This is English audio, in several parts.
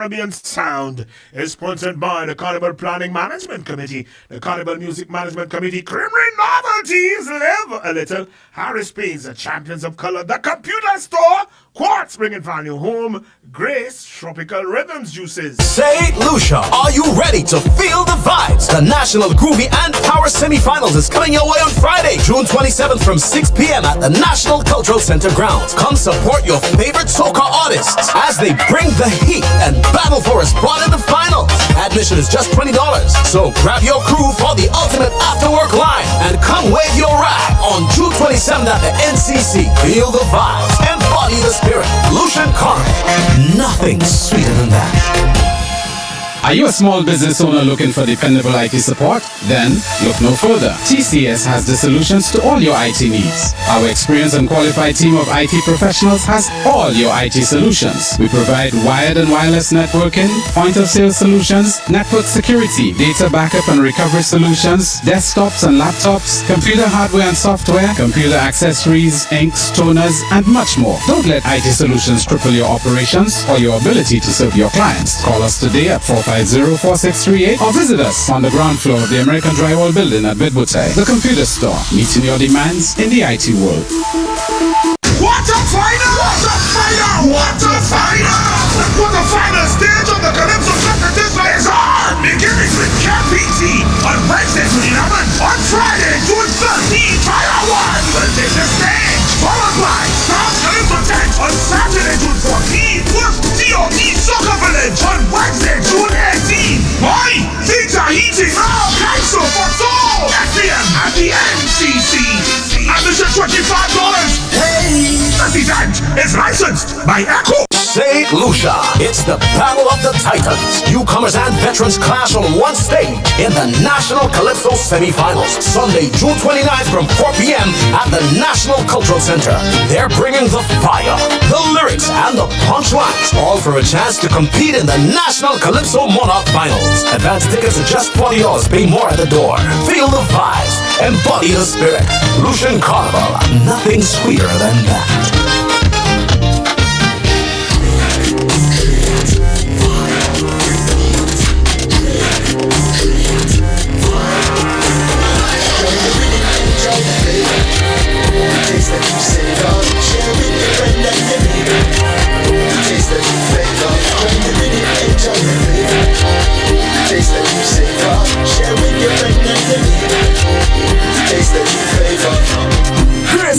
Caribbean sound is sponsored by the Carnival Planning Management Committee, the Carnival Music Management Committee. Creamery Novelties live a little. Harris Paints, the champions of color. The Computer Store, Quartz bringing value home. Grace, Tropical Rhythms Juices. St. Lucia, are you ready to feel the vibes? The National Groovy and Power Semifinals is coming your way on Friday, June 27th from 6 p.m. at the National Cultural Center grounds. Come support your favorite soca artists as they bring the heat and battle for a spot in the finals. Admission is just $20, so grab your crew for the ultimate after-work line and come wave your rag on June 27th at the NCC. Feel the vibes, embody the spirit. Lucian Carnival, nothing sweeter than that. Are you a small business owner looking for dependable IT support? Then look no further. TCS has the solutions to all your IT needs. Our experienced and qualified team of IT professionals has all your IT solutions. We provide wired and wireless networking, point-of-sale solutions, network security, data backup and recovery solutions, desktops and laptops, computer hardware and software, computer accessories, inks, toners, and much more. Don't let IT solutions cripple your operations or your ability to serve your clients. Call us today at 450-4638 or visit us on the ground floor of the American Drywall Building at Bidwoodside. The Computer Store, meeting your demands in the IT world. What a final! What a final! What a final! The quarterfinal stage of the Calypso competition is on! Beginning with KPT on Wednesday, 29th. On Friday, June 13th, Fire One will take the stage. Followed by South Calypso 10 on Saturday, June 14th. First TOT Soccer Village on Wednesday, June 18th. Why? Things are heating up! Calypso for Soul! FDM at the NCC. Admission $25. Hey! This event is licensed by Echo. St. Lucia, it's the Battle of the Titans. Newcomers and veterans clash on one stage in the National Calypso Semifinals. Sunday, June 29th from 4 p.m. at the National Cultural Center. They're bringing the fire, the lyrics, and the punchlines, all for a chance to compete in the National Calypso Monarch Finals. Advance tickets are just $40. Pay more at the door. Feel the vibes. Embody the spirit. Lucian Carnival. Nothing sweeter than that.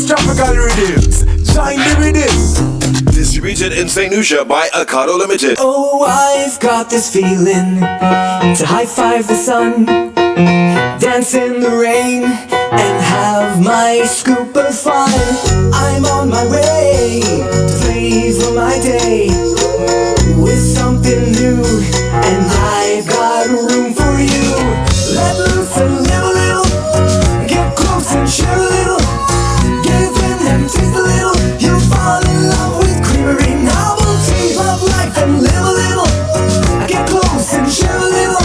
Tropical Rhythms, join the rhythm. Distributed in St. Lucia by Acado Limited. Oh, I've got this feeling to high-five the sun, dance in the rain, and have my scoop of fun. I'm on my way to flavor my day with something new, and I've got room for you. Let loose and live a little, get close and share a little. Taste a little, you'll fall in love with creamery novelties. Love life and live a little. Get close and share a little.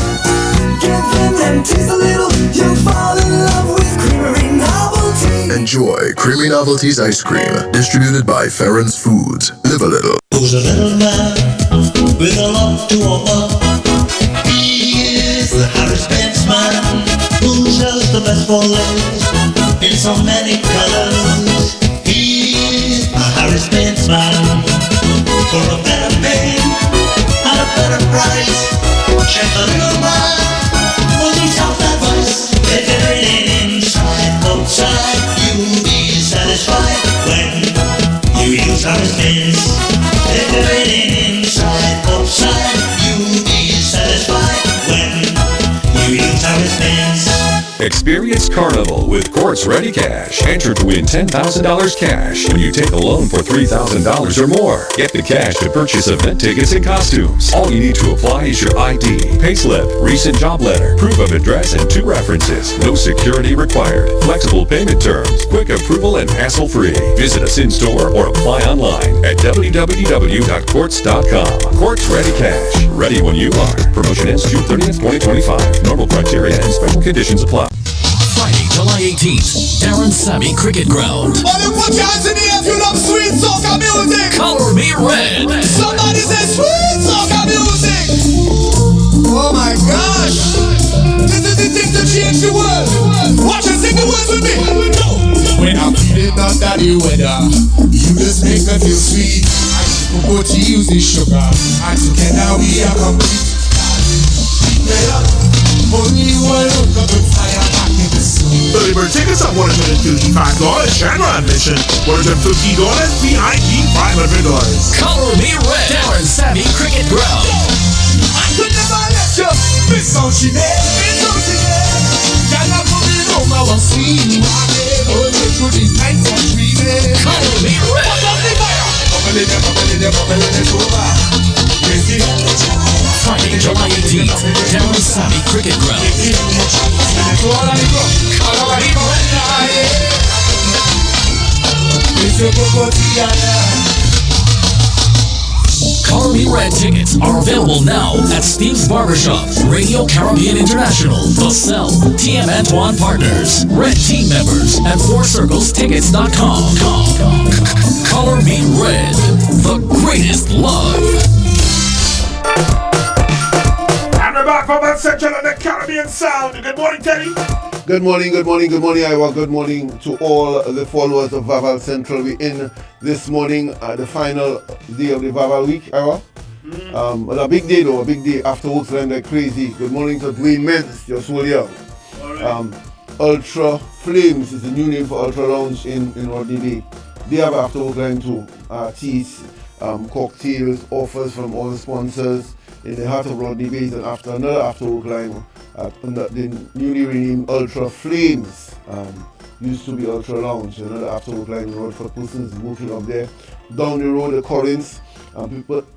Give in and taste a little, you'll fall in love with creamery novelties. Enjoy Creamy Novelties Ice Cream, distributed by Farron's Foods. Live a little. Who's a little man with a lot to offer? He is the Harris Benz man who sells the best for less in so many colors. He's a Harris Benz man for a better pay and a better price. Check the little man for the top advice. If everything inside, outside, you'll be satisfied when you use Harris Benz. If everything inside, outside, you'll be satisfied when you use Harris Benz. Experience Carnival with Quartz Ready Cash. Enter to win $10,000 cash when you take a loan for $3,000 or more. Get the cash to purchase event tickets and costumes. All you need to apply is your ID, payslip, recent job letter, proof of address, and 2 references. No security required. Flexible payment terms, quick approval, and hassle-free. Visit us in-store or apply online at www.quartz.com. Quartz Ready Cash. Ready when you are. Promotion ends June 30th, 2025. Normal criteria and special conditions apply. Friday, July July 18th, Darren Sammy Cricket Ground. All you put your hands in the air if you love sweet soca music. Color Me Red. Somebody say sweet soca music. Oh my gosh. This is the thing to change the world. Watch and sing the words with me. When I'm feeling under the weather, you just make me feel sweet. I go to use the sugar, and together we are complete. Only you alone can put fire back in the sun. Early bird tickets at $155. General admission $150. VIP $500. Color Me Red. Darren Sammy Cricket Ground. I could never let you miss on she made. Miss on she made. Girl, I'm coming home, I want to see you again. Oh, you through these nights of dreaming. Color Me Red. Put up the fire. Bubble it over. Crazy. Friday, July 18th, Darren Sammy Cricket Ground. Color Me Red. Color Me Red tickets are available now at Steve's Barbershop, Radio Caribbean International, The Cell, TM Antoine Partners, Red Team members, and FourCirclesTickets.com. Color Me Red, the greatest love. Back from that Central and the Caribbean sound. Good morning, Teddy. Good morning, Iowa. Good morning to all the followers of Vaval Central. We're in this morning, the final day of the Vaval week, Iowa. A big day though, a big day. After work time like crazy. Good morning to Dwayne Menz, your soul here. Ultra Flames is the new name for Ultra Lounge in Rodney Bay. They have after work time too. Teas, cocktails, offers from all the sponsors. In the heart of Rodney Bay, and after another after work line under the newly renamed Ultra Flames. Used to be Ultra Lounge, another after work line road for persons working up there. Down the road, the Collins.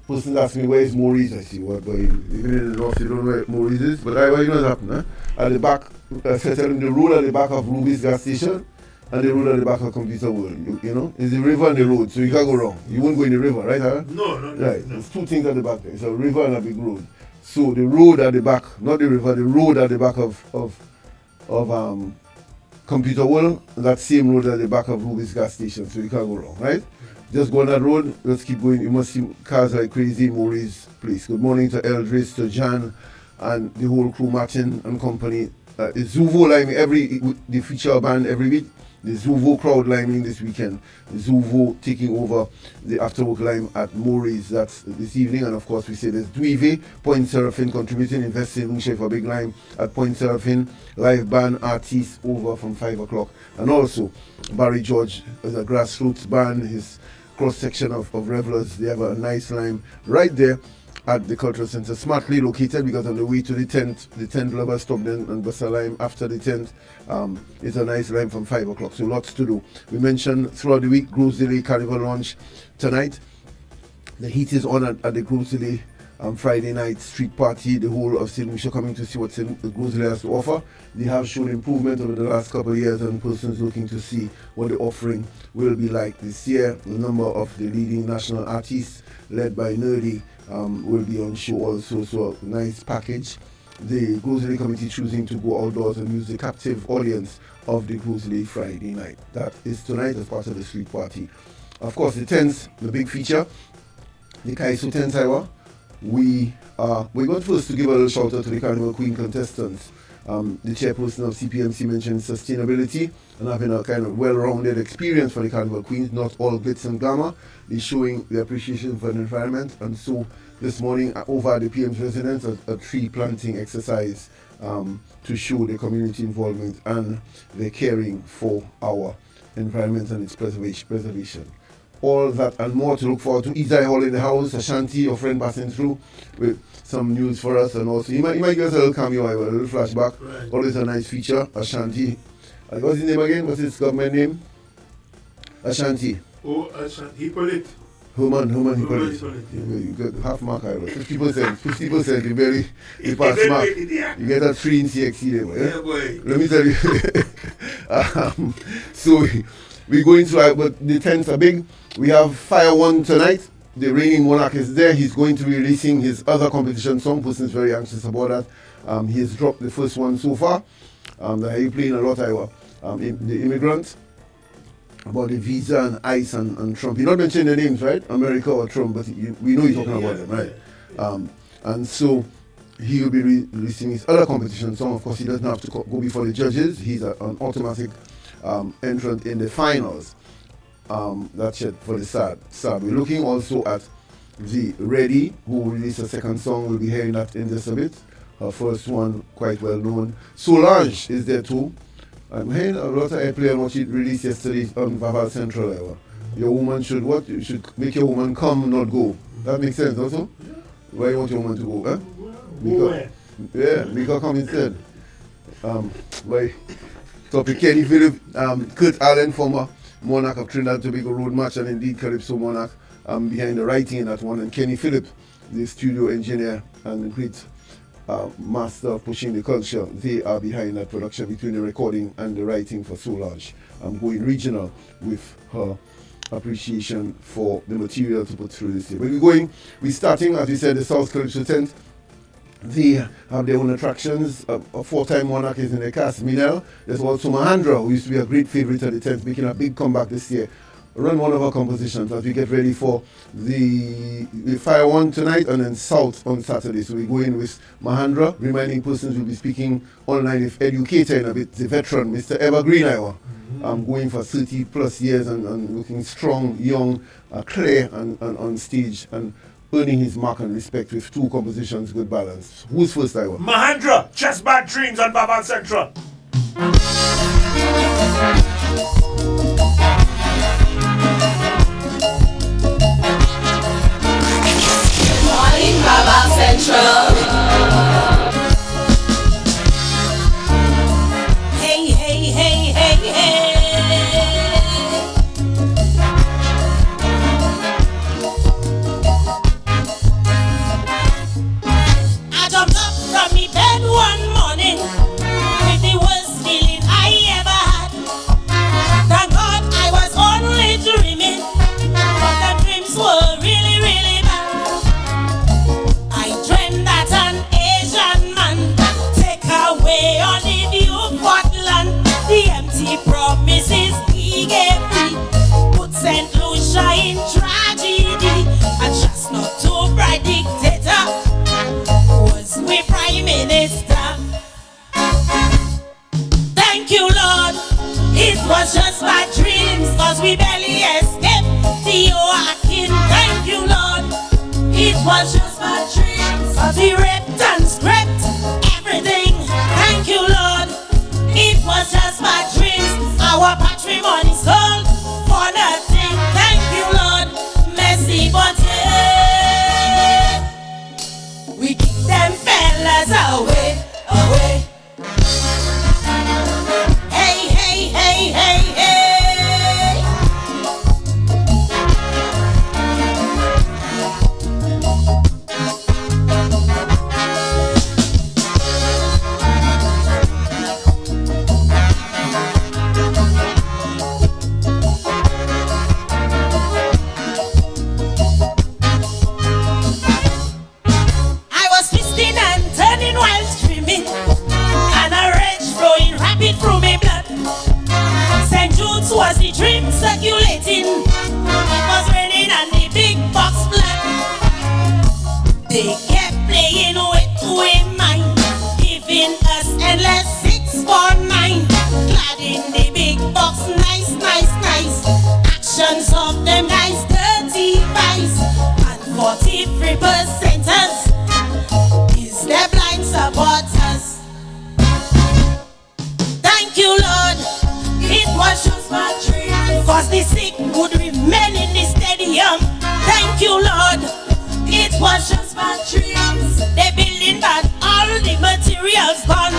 Persons ask me where is Maurice. I see what, but even in the north you don't know where Maurice is. But you know what happened, huh? At the back, the road at the back of Ruby's gas station. And the road at the back of Computer World, you know, it's the river and the road, so you can't go wrong. You won't go in the river, right, huh? No. Right, there's two things at the back there. It's a river and a big road. So the road at the back, not the river, the road at the back of Computer World, that same road at the back of Ruby's gas station, so you can't go wrong, right? Just go on that road, let's keep going. You must see cars like crazy, Maurice, please. Good morning to Eldris, to Jan, and the whole crew, Martin and company. Zuvo liming they feature a band every week. The Zuvo crowd liming this weekend. The Zuvo taking over the after work lime at Murray's. That's this evening. And of course we say there's Dweeve, Point Seraphine contributing, investing for a big lime at Point Seraphine. Live band artists over from 5 o'clock. And also Barry George is a grassroots band. His cross section of revelers. They have a nice lime right there at the Cultural Center, smartly located because on the way to the tent lover stopped in and bust a lime after the tent. It's a nice lime from 5 o'clock, so lots to do. We mentioned throughout the week, Groves Delay Carnival launch tonight. The heat is on at the Groves Delay Friday night street party. The whole of St. Lucia coming to see what Groves Delay has to offer. They have shown improvement over the last couple of years, and persons looking to see what the offering will be like this year. The number of the leading national artists led by Nerdy will be on show also, so a nice package. The Grocery Committee choosing to go outdoors and use the captive audience of the Grocery Friday night. That is tonight as part of the street party. Of course, the tents, the big feature, the Kaiso Tents, Iowa. We're going first to give a little shout out to the Carnival Queen contestants. The chairperson of CPMC mentioned sustainability and having a kind of well-rounded experience for the Carnival Queens, not all glitz and glamour. They're showing their appreciation for the environment, and so this morning over at the PM's residence, a tree planting exercise to show the community involvement and their caring for our environment and its preservation. All that and more to look forward to. Izai Hall in the house, Ashanti, your friend passing through with some news for us, and also he might give us a little cameo, a little flashback. Right. Always a nice feature. Ashanti. What's his name again? What's his government name? Ashanti. Oh, Ashanti. Hippolyte. Human Hippolyte. You get half mark, 50%. You barely pass mark. You get a 3 in CXC there. Yeah, boy. Let me tell you. So we're going to, but the tents are big. We have Fire One tonight. The reigning monarch is there. He's going to be releasing his other competition song. Person's very anxious about that. He has dropped the first one so far. That he's playing a lot, Iowa. the immigrant, about the visa and ICE and Trump. You're not mentioning the names, right? America or Trump, but we know you're talking about them, right? And so he will be releasing his other competitions. Some, of course, he doesn't have to go before the judges. He's an automatic entrant in the finals. That's it for the SAD. We're looking also at the Ready, who will release a second song. We'll be hearing that in just a bit. Her first one, quite well known. Solange is there too. I'm hearing a lot of airplay on what she released yesterday on Vaval Central. Your woman should what? You should make your woman come, not go. That makes sense also? Why you want your woman to go? Huh? Because come instead. Why? Topic Kenny Phillip, Kurt Allen, former Monarch of Trinidad and Tobago Road March, and indeed Calypso Monarch, behind the writing in that one, and Kenny Phillip, the studio engineer and great master of pushing the culture. They are behind that production between the recording and the writing for Solange. I'm going regional with her appreciation for the material to put through this year. But we're starting, as we said, the South Calypso tent. They have their own attractions. A four-time monarch is in the cast. Minel. There's also Mahandra, who used to be a great favorite at the tent, making a big comeback this year. Run one of our compositions as we get ready for the Fire One tonight and then South on Saturday. So we go in with Mahandra, reminding persons we'll be speaking online with educator in a bit, the veteran, Mr. Evergreen Iowa. I'm going for 30 plus years and looking strong, young, clear and on stage and earning his mark and respect with two compositions, good balance. Who's first, Iowa? Mahandra, Just Bad Dreams on Vaval Central. Vaval Central. Hey, hey, hey, hey, hey. I jumped up from me bed one morning with the worst feeling I ever had. Thank God I was only dreaming, but the dreams were really, really bad. I dreamed that an Asian man take away on the Newport land. The empty promises he gave me put St. Lucia in tragedy. And just not too bright dictator was my prime minister. Thank you, Lord, it was just my dreams, cause we barely escaped the Joaquin. Thank you, Lord, it was just my dreams, cause we ripped and scraped everything. Thank you, Lord, it was just my dreams. Our patrimony sold for nothing. Thank you, Lord, mercy, but we keep them fellas away, away. Hey, hey, hey, hey, hey. I was twisting and turning while streaming, and a rage flowing rapid through my blood. St. Jude's was the dream circulating. It was raining and the big box blood. They kept playing with our mind, giving us endless 649. Clad in the big box, nice, nice, nice. Actions of them guys, dirty vice. And 43%ers is their blind supporters. Thank you, Lord, it was just my dream, cause the sick would remain in the stadium. Thank you, Lord, it was just my dreams. They building back all the materials gone.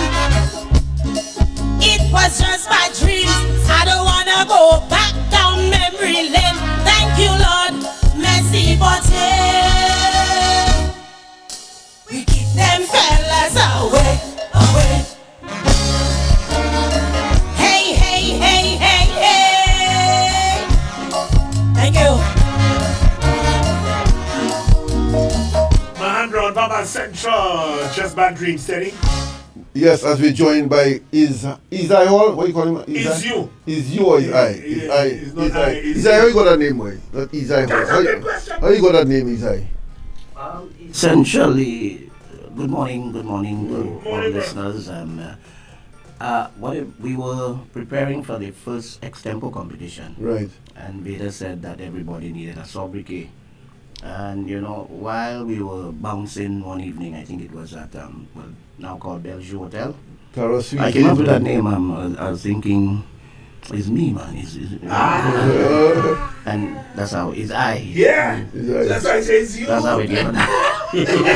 It was just my dreams. I don't wanna go back down memory lane. Thank you, Lord, mercy, but we keep them fellas away, away. Hey, hey, hey, hey, hey. Thank you. Mahandra on Vaval Central, Just Bad Dreams, steady. Yes, as we're joined by is I Hall? What do you call him? Is you. Is you or is I? Yeah, it's not Is I, I? it's Is I? How you got that name, boy? Not is I Hall. How you got that name, is I? Essentially, good morning to all morning, listeners. We were preparing for the first extempo competition. Right. And Veda said that everybody needed a sobriquet. And while we were bouncing one evening, I think it was at now called Belgium Hotel. I came up with that name. I was thinking, it's me, man. And that's how it's I. Yeah. That's why I say it's you. That's how it came.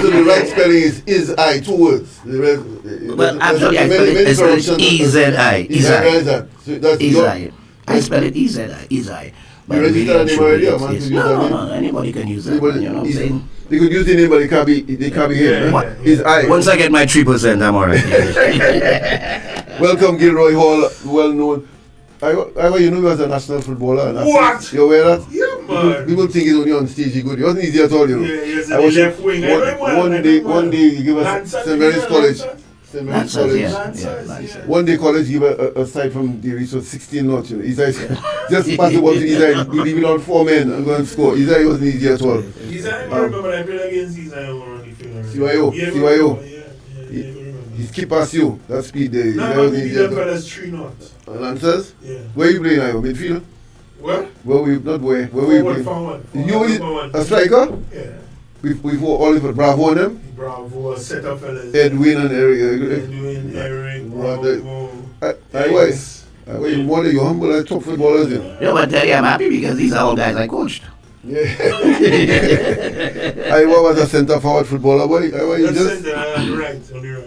So the right spelling is I, 2 words. Well, actually, I spell it E-Z-I. E-Z-I. I spell it E-Z-I. E-Z-I. You register a name already, or man? No, anybody can use that. You know what I'm saying? They could use the name, but they can't be him. Yeah. Is I. Once I get my 3%, I'm alright. Welcome, Gilroy Hall, well known. You know he was a national footballer. And What? You aware of that? Yeah, man. People think he's only on stage. He good. He wasn't easy at all, you know. Yeah, he's in the left wing. One day he gave us St. Mary's College. St. Mary's College. One day college gave a side from the reach of 16 knots. You know. He said, just pass the ball to Isai. He leave it on 4 men and go and score. Isai wasn't easy at all. Isai, I remember I played against Isai on the field. CYO. He's keep past you. That speed there. No, he did fellas 3 knots. Lancers? Yeah. Where you playing now? Midfield? What? Where were you playing? Forward. You a striker? Yeah. We've Oliver Bravo on them? Bravo, set up fellas. Edwin and Eric. Eric, Bravo. You're humble as top footballers, you know. Yeah, but tell you, I'm happy because these are all guys I coached. Yeah. I was a centre forward footballer, boy. Center, on the right.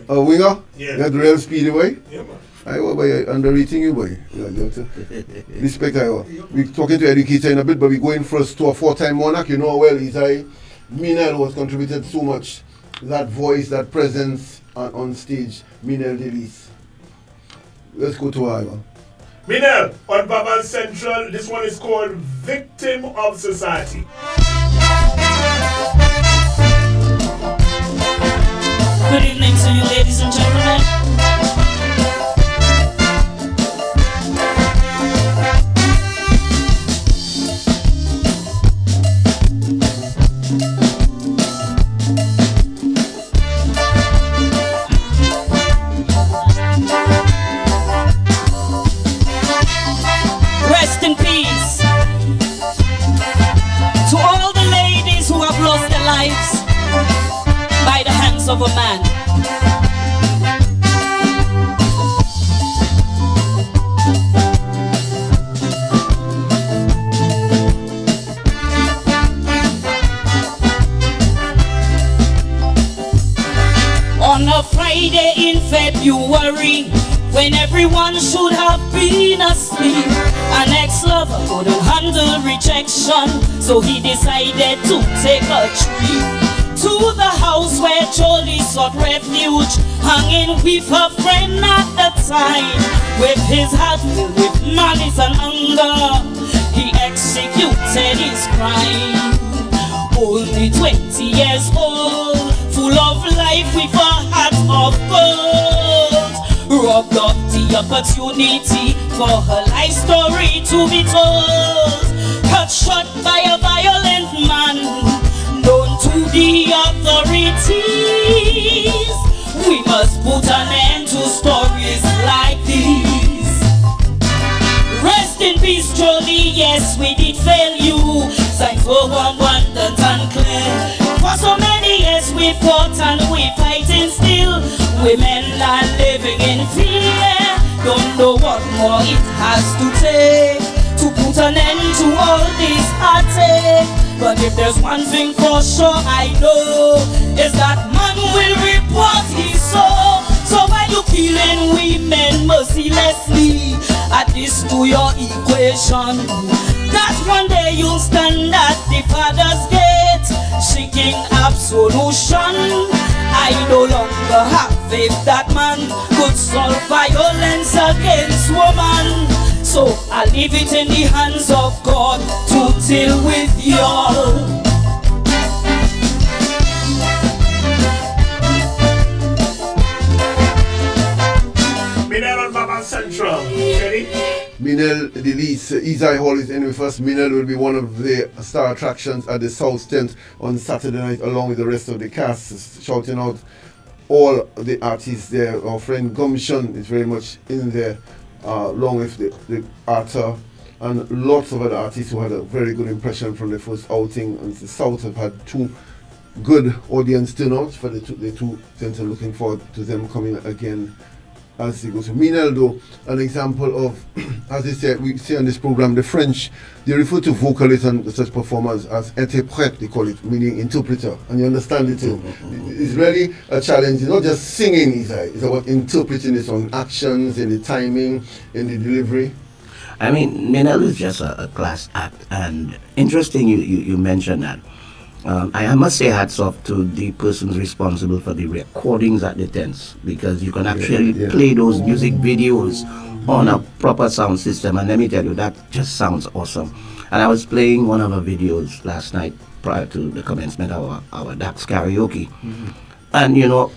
A winger? Yeah. You had real speedy, boy? Yeah, man. I was underrating you, boy. Respect, we're talking to educator in a bit, but we're going first to a 4-time monarch. You know how well Minel was contributed so much. That voice, that presence on stage. Minel Davies. Let's go to Iowa. Minel, on Vaval Central, this one is called Victim of Society. Good evening to you, ladies and gentlemen. Rest in peace to all the ladies who have lost their lives by the hands of a man. On a Friday in February, when everyone should have been asleep, an ex-lover couldn't handle rejection, so he decided to take a trip to the house where Jolie sought refuge, hanging with her friend at the time. With his heart filled with malice and anger, he executed his crime. Only 20 years old, full of life with a heart of gold, robbed of the opportunity for her life story to be told. Cut short by a violent man, known to the authorities. We must put an end to stories like these. Rest in peace, Jolie, yes, we did fail you. Signs were abundant and clear. For so many years we fought and we fighting still. Women are living in fear, don't know what more it has to take to put an end to all this heartache. But if there's one thing for sure I know, is that man will report his soul. So why you killing women mercilessly? Add this to your equation, that one day you'll stand at the Father's gate, seeking absolution. I no longer have faith that man could solve violence against woman. So I leave it in the hands of God to deal with y'all. Central. Ready? Minel Delise, Isai Hall is in with us. Minel will be one of the star attractions at the South Tent on Saturday night, along with the rest of the cast, shouting out all the artists there. Our friend Gumshon is very much in there, along with the Arthur and lots of other artists who had a very good impression from the first outing. And the South have had 2 good audience turnouts for the two centers. Looking forward to them coming again as they go. So Minel, though, an example of, as they say, we say on this program, the French, they refer to vocalists and such performers as interprète, they call it, meaning interpreter. And you understand it too. It's really a challenge. It's not just singing, it's about interpreting the song, actions, in the timing, in the delivery. I mean, Minel is just a class act. And interesting you mentioned that. I must say hats off to the persons responsible for the recordings at the tents, because you can actually play those music videos on a proper sound system, and let me tell you, that just sounds awesome. And I was playing one of our videos last night prior to the commencement of our DAX karaoke, and you know,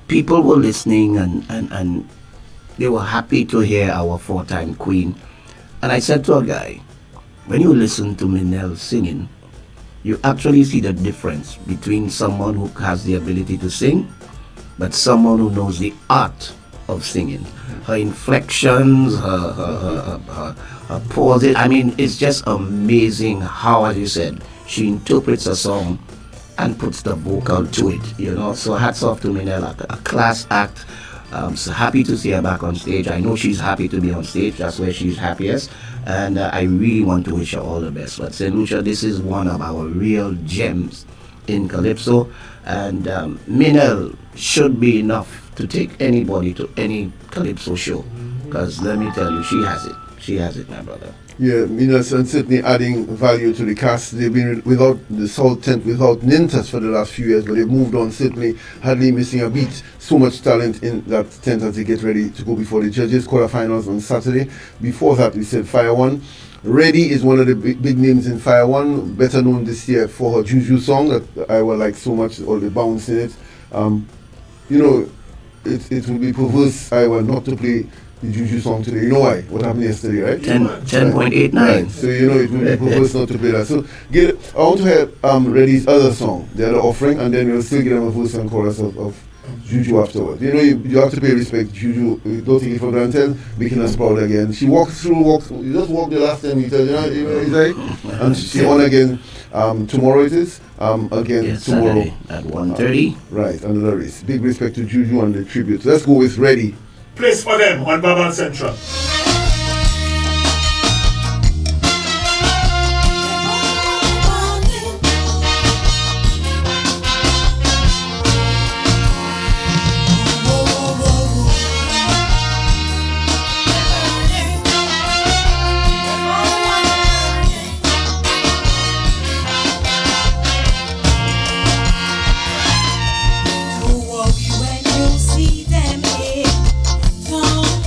people were listening and they were happy to hear our 4-time queen. And I said to a guy, when you listen to Minel singing, you actually see the difference between someone who has the ability to sing, but someone who knows the art of singing. Her inflections, her pauses. I mean, it's just amazing how, as you said, she interprets a song and puts the vocal to it, you know. So hats off to Minel, a class act. So happy to see her back on stage. I know she's happy to be on stage. That's where she's happiest. And I really want to wish her all the best. But St. Lucia, this is one of our real gems in Calypso. And Minel should be enough to take anybody to any Calypso show. Because let me tell you, she has it. She has it, my brother. Yeah, Minel, and certainly adding value to the cast. They've been without the South Tent, without Nintas for the last few years, but they've moved on, certainly hardly missing a beat. So much talent in that tent as they get ready to go before the judges. Quarterfinals on Saturday. Before that, we said Fire One. Reddy is one of the big names in Fire One, better known this year for her Juju song that I would like so much, all the bounce in it. You know, it would be perverse I were not to play the Juju song today. You know why? What happened yesterday, right? 10.89. Right. So you know it would be proposed not to play that. So I want to hear Reddy's other song, the other offering, and then we'll still give them a verse and chorus of Juju afterwards. You know, you have to pay respect. Juju, don't take it for granted, making us proud again. She you just walked the last 10 meters, you know, right? And she on again. Tomorrow it is. Again yes, tomorrow Saturday at 1:30. Right, another race. Big respect to Juju and the tribute. Let's go with Reddy. Place for them on Vaval Central. When you see them, don't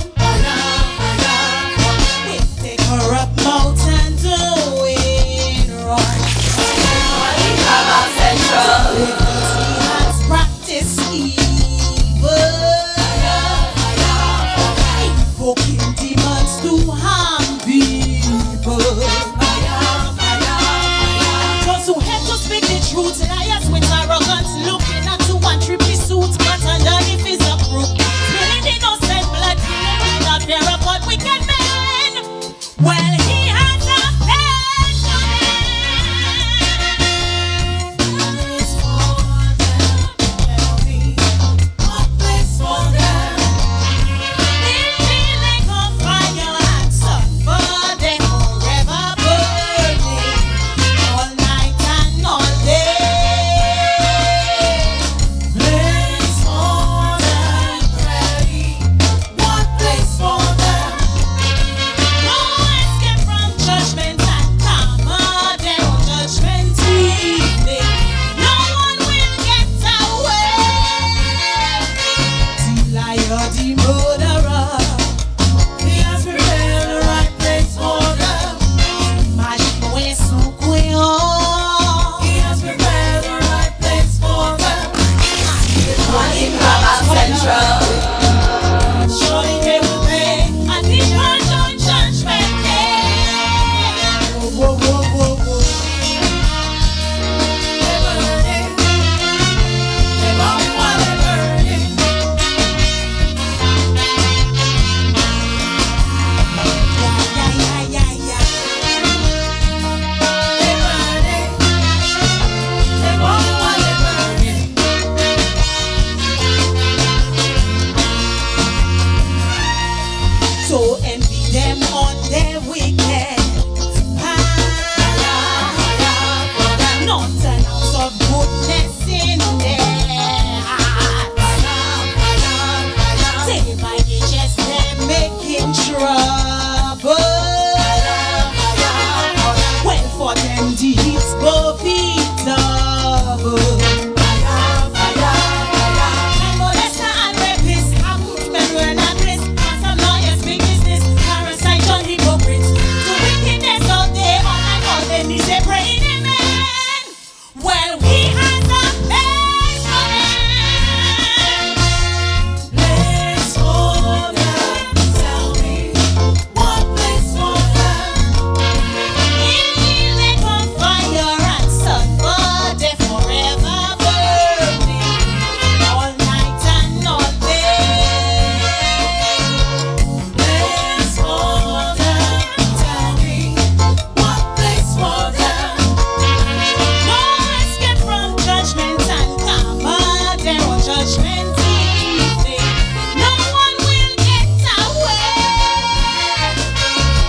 plenty thing. No one will get away.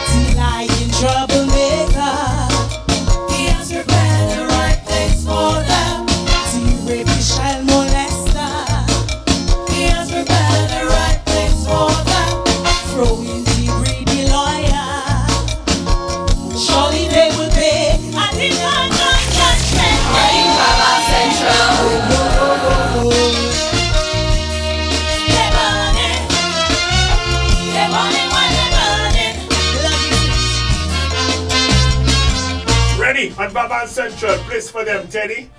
Till I in troublemaker. He has prepared the right place for them. Till rapish and molester. He has prepared the right place for them. Throw in the greedy lawyer. Surely they will pay. I think I'm not judgment. Right, Vaval Central. They're burning. They're burning while they're burning. Ready on Vaval Central. Place for them, Teddy.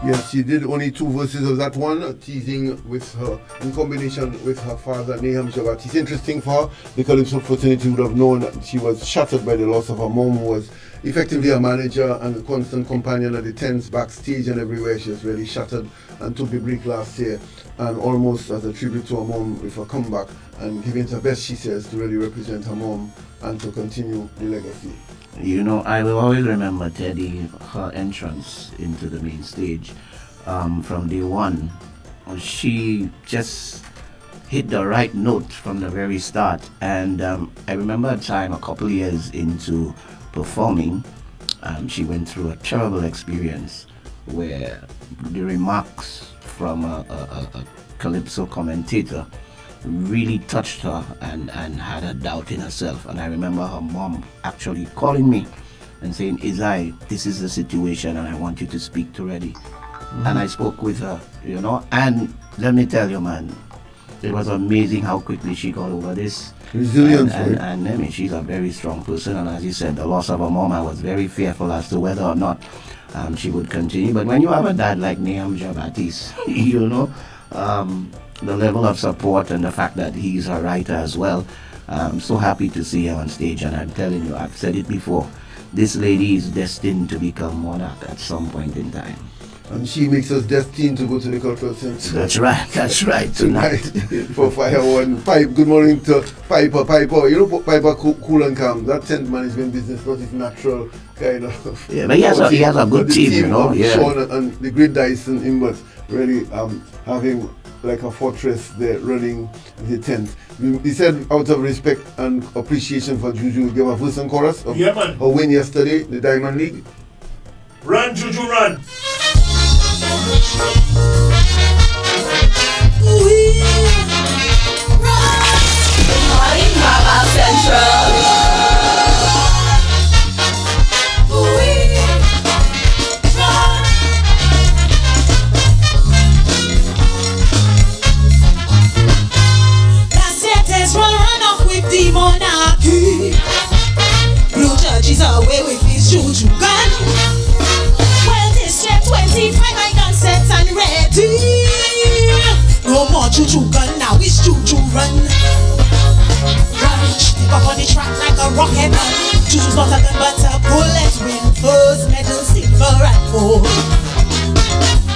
Yes, she did only 2 verses of that one, teasing with her, in combination with her father, Nahum Jabat. It's interesting for her, the Calypso fraternity would have known that she was shattered by the loss of her mom, who was effectively a manager and a constant companion at the tents, backstage and everywhere. She was really shattered and took the break last year, and almost as a tribute to her mom with her comeback and giving her best, she says, to really represent her mom and to continue the legacy. You know, I will always remember Teddy, her entrance into the main stage from day one. She just hit the right note from the very start. And I remember a time, a couple years into performing, she went through a terrible experience where the remarks from a Calypso commentator really touched her and had a doubt in herself. And I remember her mom actually calling me and saying, Izai, this is the situation and I want you to speak to Reddy. And I spoke with her, you know, and let me tell you, man, it was amazing how quickly she got over this. Resilience, and I mean, she's a very strong person, and as you said, the loss of her mom, I was very fearful as to whether or not she would continue. But when you have a dad like Nahum Jabatis, you know, the level of support and the fact that he's a writer as well. I'm so happy to see her on stage, and I'm telling you, I've said it before, this lady is destined to become monarch at some point in time. And she makes us destined to go to the cultural center. That's right, tonight. For Fire One. Pipe, good morning to Piper. You know, Piper cool and calm. That tent management business, not his natural kind of. Yeah, but he has a good team, you know. Yeah. Sean and the great Dyson Imbert really having like a fortress there running the tent. He said, out of respect and appreciation for Juju, give a verse and chorus of her win yesterday, the Diamond League. Run, Juju, run. Morning, Vaval Central. Run off with the monarchy. Blue judges away with his juju gun. Well, this year 25, I done set and ready. No more juju gun, now it's juju run. Run, stick up on the track like a rocket. Juju's not a gun but a bullet. Win first medal, silver and gold.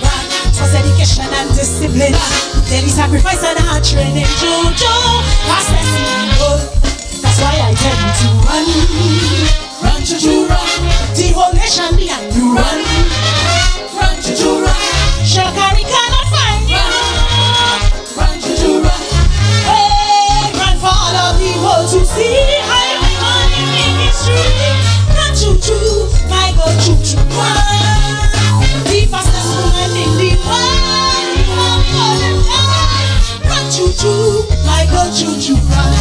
Run, it was dedication and discipline. Then he sacrificed and hard training Juju. That's why I tell you to run. Run, Juju, run. The whole nation behind you. Run. Run, Juju, run. Shakari cannot find you. Run, Juju, run. Hey, run for all of the world to see. How you on in history. Run, Juju, my God, Juju, run. The fastest woman in the world. Run, Juju, my God, Juju, run.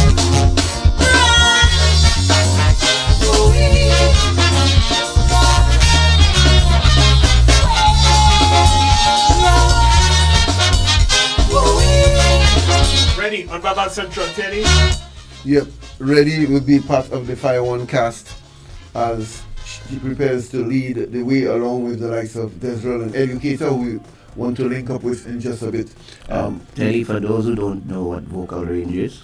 Ready on Vaval Central, Teddy. Yep, Reddy will be part of the Fire One cast as she prepares to lead the way along with the likes of Desrel and Educator, who we want to link up with in just a bit. Teddy, for those who don't know what vocal range is,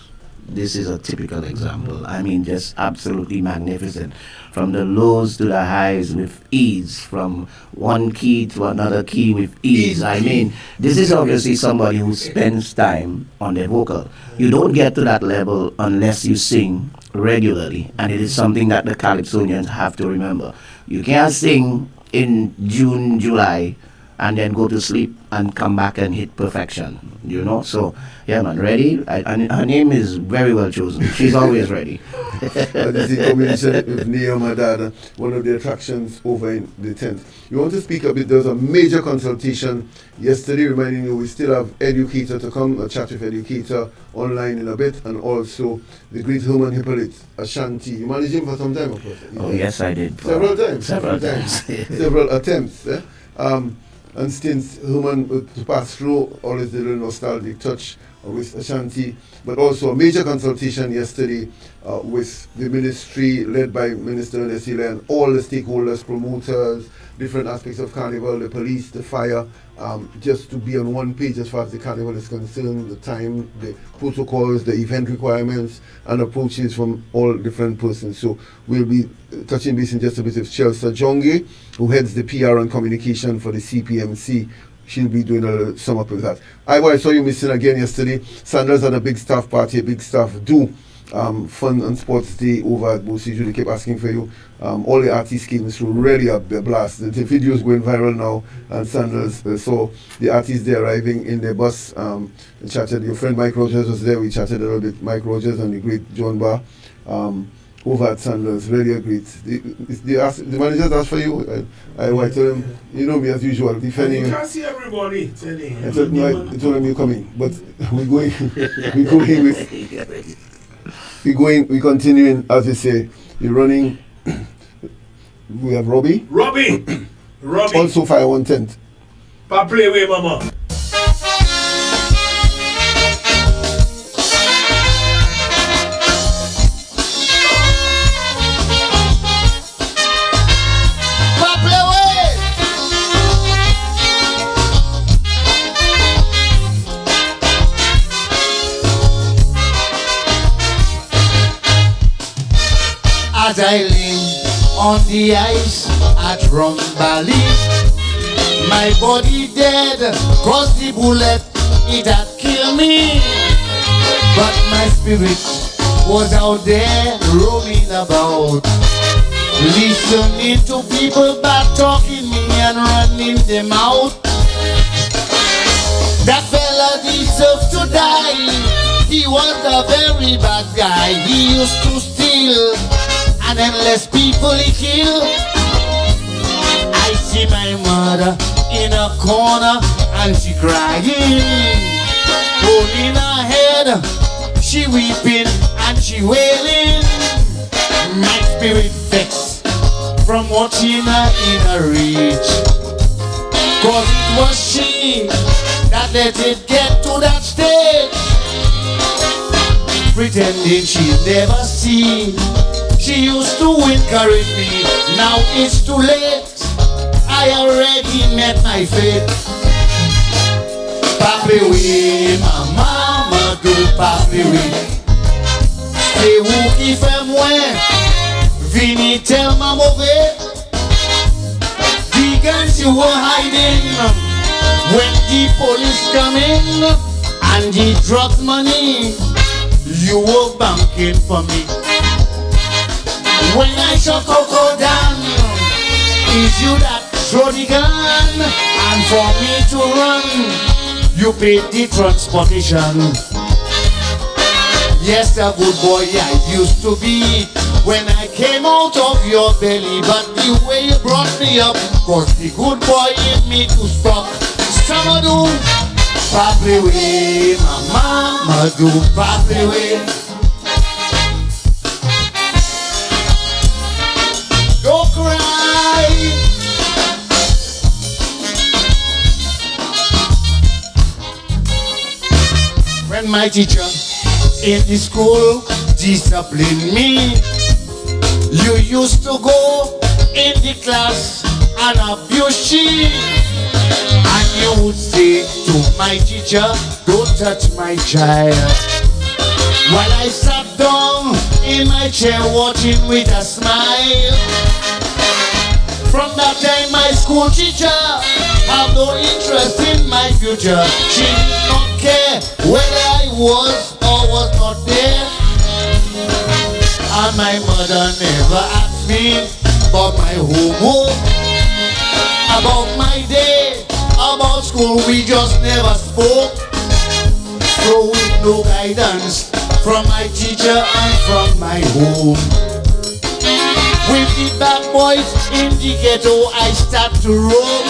this is a typical example. I mean, just absolutely magnificent. From the lows to the highs with ease, from one key to another key with ease. I mean, this is obviously somebody who spends time on their vocal. You don't get to that level unless you sing regularly, and it is something that the Calypsonians have to remember. You can't sing in June, July, and then go to sleep and come back and hit perfection, you know. So yeah, man, ready. And her name is very well chosen. She's always ready. And this is combination with Neo Madada, one of the attractions over in the tent. You want to speak a bit? There was a major consultation yesterday, reminding you we still have Educator to come, a chat with Educator online in a bit, and also the great Herman Hippolyte, Ashanti. You managed him for some time, of course. Oh yes, I did. Several times. Several attempts. And since Herman to pass through, always the little nostalgic touch with Ashanti, but also a major consultation yesterday with the ministry led by Minister Nesile and all the stakeholders, promoters, different aspects of Carnival, the police, the fire, just to be on one page as far as the Carnival is concerned, the time, the protocols, the event requirements, and approaches from all different persons. So we'll be touching base in just a bit with Chelsea Jonge, who heads the PR and communication for the CPMC. She'll be doing a sum up with that. I saw you missing again yesterday. Sanders had a big staff party, a big staff do. Fun and sports day over at Bosi. They kept asking for you. All the artists came through, really a blast. The videos going viral now, and Sanders saw the artists there arriving in their bus. Chatted. Your friend Mike Rogers was there. We chatted a little bit. Mike Rogers and the great John Barr over at Sanders. Really great. The managers asked for you. I told him, you know me as usual, defending you. Can't see everybody. I told him you're coming, but we're going. We're continuing, as you say, you're running. We have Robbie. Also Fire 110. Pa play away, mama. As I lay on the ice at Rumbali, my body dead, cause the bullet, it had killed me. But my spirit was out there roaming about, listening to people bad talking me and running them out. That fella deserves to die. He was a very bad guy. He used to steal and endless people he kill. I see my mother in a corner and she crying, holding her head, she weeping and she wailing. My spirit vexed from watching her in a reach, cause it was she that let it get to that stage, pretending she never seen. She used to encourage me, now it's too late. I already met my fate. Papi oui, ma mama do papi oui. C'est vous qui fait moins, vini tellement mauvais. The guns you were hiding when the police come in, and the drug money you were banking for me. When I shot Coco down, is you that throw the gun, and for me to run, you paid the transportation. Yes, a good boy I used to be when I came out of your belly, but the way you brought me up caused the good boy in me to stop. Some do papi way, my mama do papi way. Don't cry. When my teacher in the school disciplined me, you used to go in the class and abuse she, and you would say to my teacher, don't touch my child, while I sat down in my chair watching with a smile. From that time my school teacher have no interest in my future. She did not care whether I was or was not there. And my mother never asked me about my homework, about my day, school we just never spoke. So with no guidance from my teacher and from my home. With the bad boys in the ghetto, I start to roam.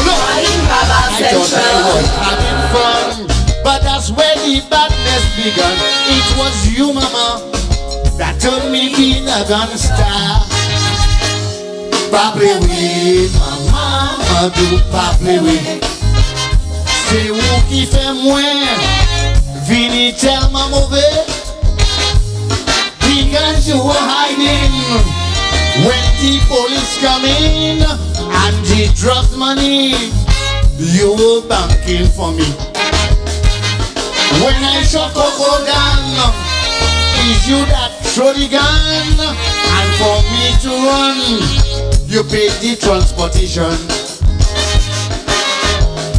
Look, I thought I was having fun, but that's where the badness began. It was you, mama, that turned me being a gangster. Paple we, mama, do paple we. C'est où qui fait moins, vini tellement mauvais. Because you were hiding when the police come in and the drug money you were banking for me. When I shot Coco down, it's you that throw the gun, and for me to run, you paid the transportation.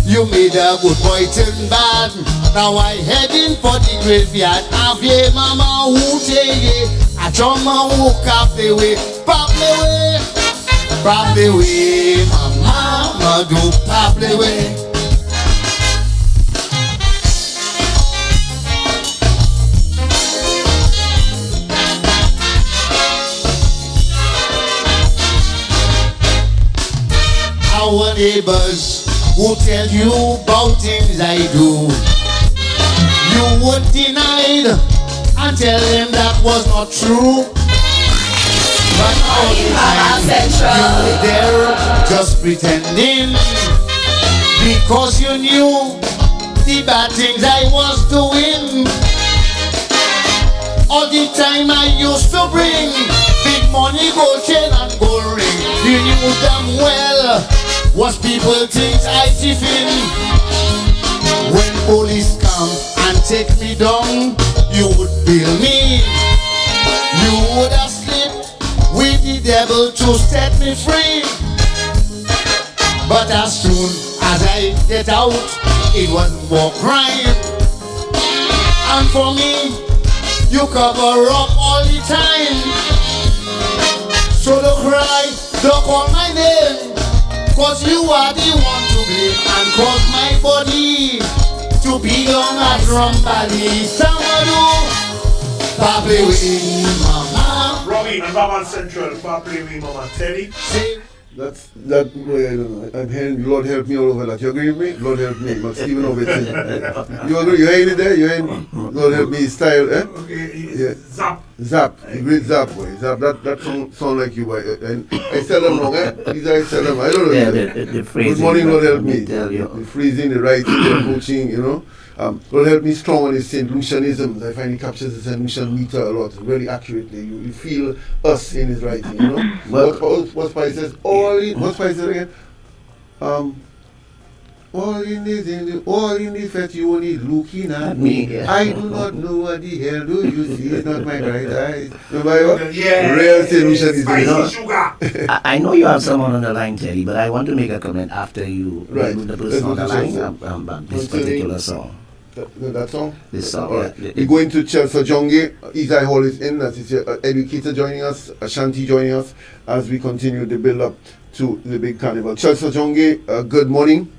You made a good boy turn bad. Now I heading for the graveyard. Avie mama ute ye, a choma woke up the way. Paple way, mama do paple way. Our neighbors who tell you about things I do, you would deny it and tell them that was not true. But all the time you were there just pretending, because you knew the bad things I was doing. All the time I used to bring big money, gold chain and gold ring. You knew damn well what people think I tiffin. When police come and take me down, you would bill me. You would have slipped with the devil to set me free. But as soon as I get out, it was more crime. And for me, you cover up all the time. So don't cry, don't call my name, cause you are the one to blame, and cause my body to be on a drum body. Somebody, paple we, mama. Robbie and Vaval Central, paple we, mama. Teddy. That's that way. I don't know. I'm hearing Lord help me all over that. You agree with me? Lord help me. But Stephen over it. You agree? You hearing it there? You hearing Lord help me style? Eh? Okay. Yeah. Zap. Zap. The great Zap boy. Zap. That sound like you boy. And I tell them wrong. Eh? These guys tell them. I don't know. Yeah, the phrasing. Good morning, Lord help me. Tell you. The phrasing, the writing, the coaching. You know. Lord help me strong on the St. Lucianism. I find he captures the St. Lucian meter a lot, very accurately. You feel us in his writing, you know. What Spice says, what Spice says again? All in the fact you only looking at me. Yeah. I do not know what the hell do you see. It's not my bright eyes. Remember what? Yeah. Real St. Lucianism. Spicy sugar. I know you have someone on the line, Teddy, but I want to make a comment after you remove the person on the line about this particular song. That song? This song, right. yeah. We're going to Chelsea Jonge. Isai Hall is in. That is your educator joining us, Ashanti joining us as we continue the build up to the big carnival. Chelsea Jonge, good morning.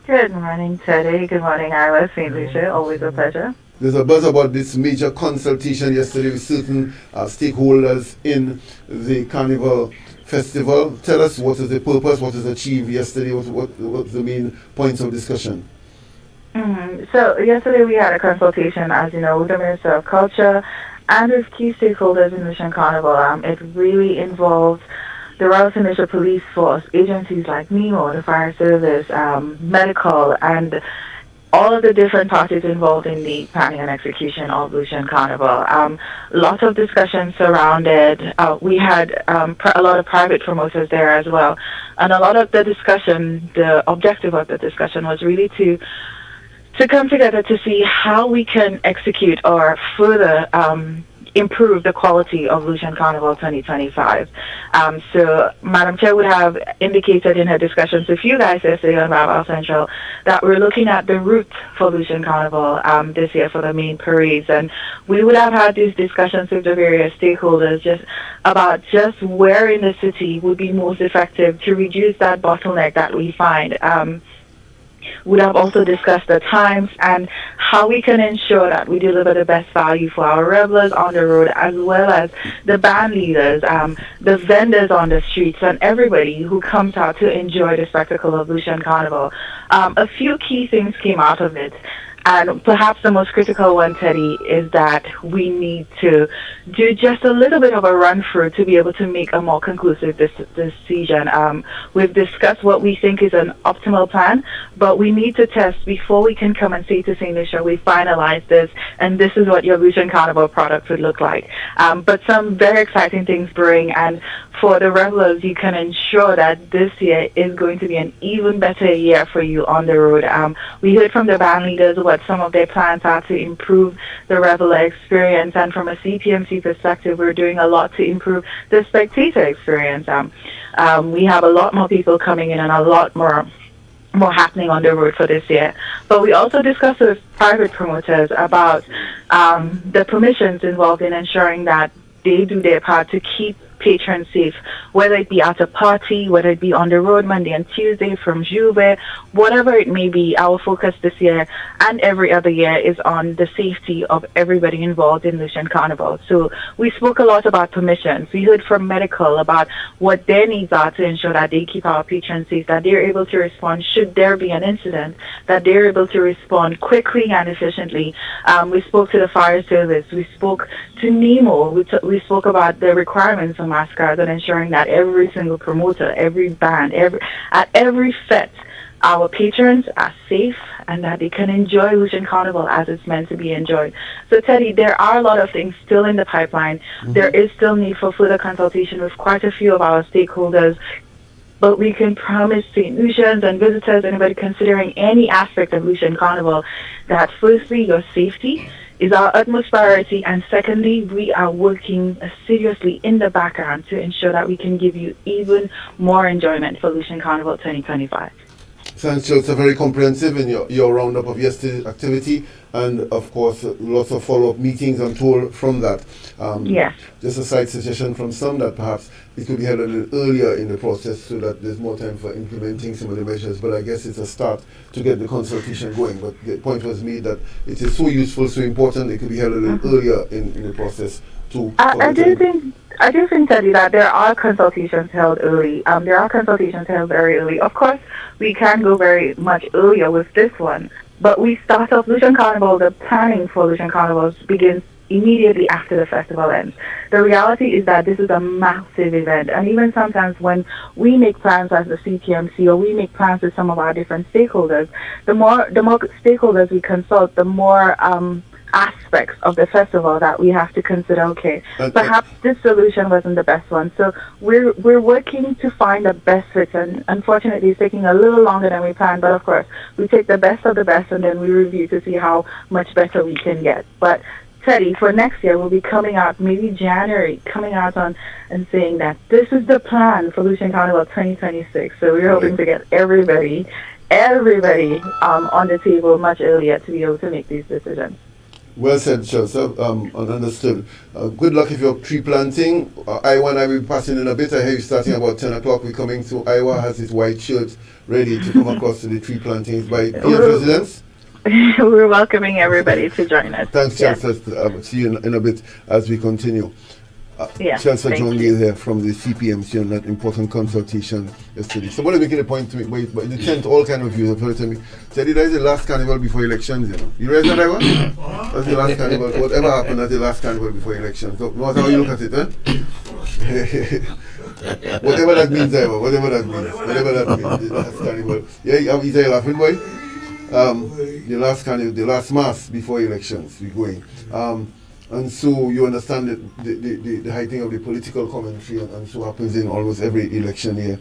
Good morning, Teddy. Good morning, Ira. St. Lucia. Always a pleasure. There's a buzz about this major consultation yesterday with certain stakeholders in the carnival festival. Tell us what is the purpose, what is achieved yesterday, what's the main points of discussion? So yesterday we had a consultation, as you know, with the Minister of Culture and with key stakeholders in Mission Carnival. It really involved the Royal St. Lucia Police Force, agencies like NEMO, the Fire Service, medical, and all of the different parties involved in the planning and execution of Lucian Carnival. Lots of discussion surrounded. We had a lot of private promoters there as well. And a lot of the discussion, the objective of the discussion was really to come together to see how we can execute or further improve the quality of Lucian Carnival 2025. So Madam Chair would have indicated in her discussions with you guys yesterday on Vaval Central that we're looking at the route for Lucian Carnival this year for the main parades, and we would have had these discussions with the various stakeholders just about just where in the city would be most effective to reduce that bottleneck that we find would have also discussed the times and how we can ensure that we deliver the best value for our revelers on the road, as well as the band leaders, the vendors on the streets, and everybody who comes out to enjoy the spectacle of Lucian Carnival. A few key things came out of it. And perhaps the most critical one, Teddy, is that we need to do just a little bit of a run through to be able to make a more conclusive decision. We've discussed what we think is an optimal plan, but we need to test before we can come and say to St. Lucia, we finalized this, and this is what your Lucian Carnival product would look like. But some very exciting things brewing, and for the revelers, you can ensure that this year is going to be an even better year for you on the road. We heard from the band leaders what some of their plans are to improve the reveler experience, and from a CPMC perspective, we're doing a lot to improve the spectator experience. We have a lot more people coming in and a lot more happening on the road for this year. But we also discussed with private promoters about the permissions involved in ensuring that they do their part to keep patrons safe, whether it be at a party, whether it be on the road Monday and Tuesday from Juve, whatever it may be. Our focus this year and every other year is on the safety of everybody involved in Lucian Carnival. So we spoke a lot about permissions. We heard from medical about what their needs are to ensure that they keep our patrons safe, that they're able to respond should there be an incident, that they're able to respond quickly and efficiently. We spoke to the fire service. We spoke to Nemo. We spoke about the requirements of masquerades and ensuring that every single promoter, every band, at every fete, our patrons are safe and that they can enjoy Lucian Carnival as it's meant to be enjoyed. So, Teddy, there are a lot of things still in the pipeline. Mm-hmm. There is still need for further consultation with quite a few of our stakeholders. But we can promise St. Lucians and visitors, anybody considering any aspect of Lucian Carnival, that firstly, your safety is our utmost priority, and secondly, we are working assiduously in the background to ensure that we can give you even more enjoyment for Lucian Carnival 2025. Thanks, It's very comprehensive in your roundup of yesterday's activity, and of course lots of follow-up meetings I'm told from that. Yes. Just a side suggestion from some that perhaps it could be held a little earlier in the process so that there's more time for implementing some of the measures, but I guess it's a start to get the consultation going. But the point was made that it is so useful, so important, it could be held a little earlier in the process too. I do think, Teddy, that there are consultations held early. There are consultations held very early. Of course, we can go very much earlier with this one, but we start off Lucian Carnival, the planning for Lucian Carnivals begins immediately after the festival ends. The reality is that this is a massive event, and even sometimes when we make plans as the CPMC or we make plans with some of our different stakeholders, the more stakeholders we consult, the more aspects of the festival that we have to consider. Okay, perhaps this solution wasn't the best one, so we're working to find the best fit, and unfortunately it's taking a little longer than we planned, but of course we take the best of the best and then we review to see how much better we can get. But Teddy, for next year we'll be coming out maybe January, coming out on and saying that this is the plan for Lucian Carnival 2026. So we're hoping to get everybody on the table much earlier to be able to make these decisions. Well said, Chelsea. Understood. Good luck if you're tree planting. Iowa and I will be passing in a bit. I hear you starting about 10 o'clock. We're coming to Iowa, has his white shirt ready to come across to the tree plantings by PM residents. We're welcoming everybody to join us. Thanks, Chancellor. See you in a bit as we continue. Chancellor John Gale here from the CPMC on that important consultation yesterday. Somebody making a point to me, but in the tent, all kind of views have heard to me. Said that is the last carnival before elections, you know. You realize that, Iowa? That's the last carnival. Whatever happened at the last carnival before elections. So, no matter how you look at it, whatever that means, Iowa. Whatever that means. The last carnival. Yeah, you're laughing, boy. The last carnival, the last mass before elections, we're going. And so you understand the heightening of the political commentary, and so happens in almost every election year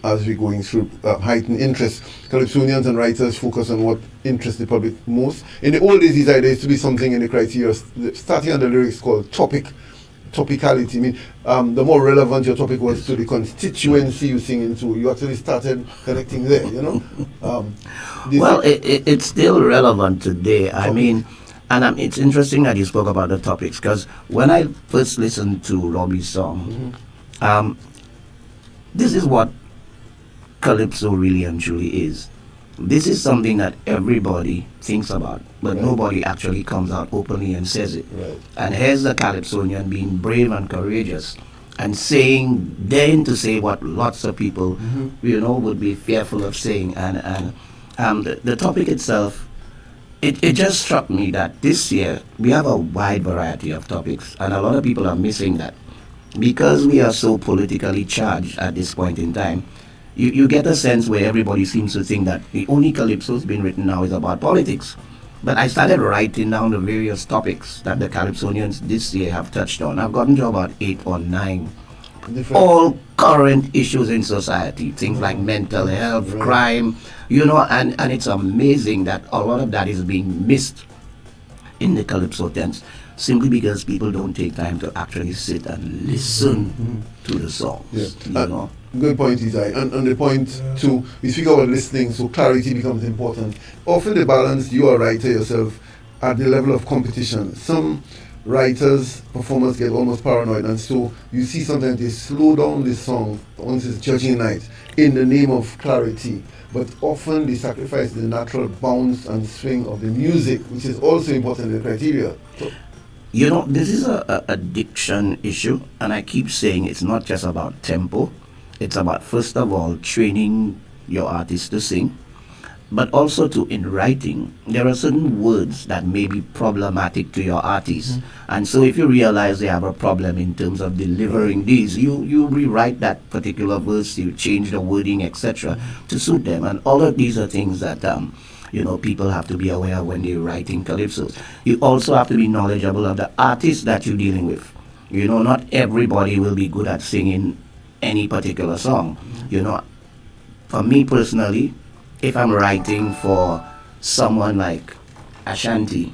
as we're going through heightened interest. Calypsonians and writers focus on what interests the public most. In the old days, there used to be something in the criteria, starting on the lyrics, called topicality. I mean, the more relevant your topic was to the constituency you sing into, you actually started connecting there, you know? Well, it's still relevant today. I mean, and it's interesting that you spoke about the topics, because when I first listened to Robbie's song, this is what Calypso really and truly is. this is something that everybody thinks about, but nobody actually comes out openly and says it. And here's the Calypsonian being brave and courageous and daring to say what lots of people, would be fearful of saying. And the topic itself, it just struck me that this year we have a wide variety of topics, and a lot of people are missing that. Because we are so politically charged at this point in time, you get a sense where everybody seems to think that the only calypso's been written now is about politics. But I started writing down the various topics that the Calypsonians this year have touched on. I've gotten to about 8 or 9. All current issues in society, things like mental health, crime, and it's amazing that a lot of that is being missed in the Calypso tense, simply because people don't take time to actually sit and listen to the songs. Good point, Isai. And the point too, we speak about listening, so clarity becomes important. Often the balance, you are a writer yourself, at the level of competition. Some writers, performers get almost paranoid, and so you see sometimes they slow down the song once it's judging night in the name of clarity. But often they sacrifice the natural bounce and swing of the music, which is also important in the criteria. So, this is a diction issue, and I keep saying it's not just about tempo. It's about, first of all, training your artist to sing, but also in writing. There are certain words that may be problematic to your artist. And so if you realize they have a problem in terms of delivering these, you rewrite that particular verse, you change the wording, etc., to suit them. And all of these are things that people have to be aware of when they're writing calypsos. You also have to be knowledgeable of the artist that you're dealing with. Not everybody will be good at singing any particular song. For me personally, if I'm writing for someone like Ashanti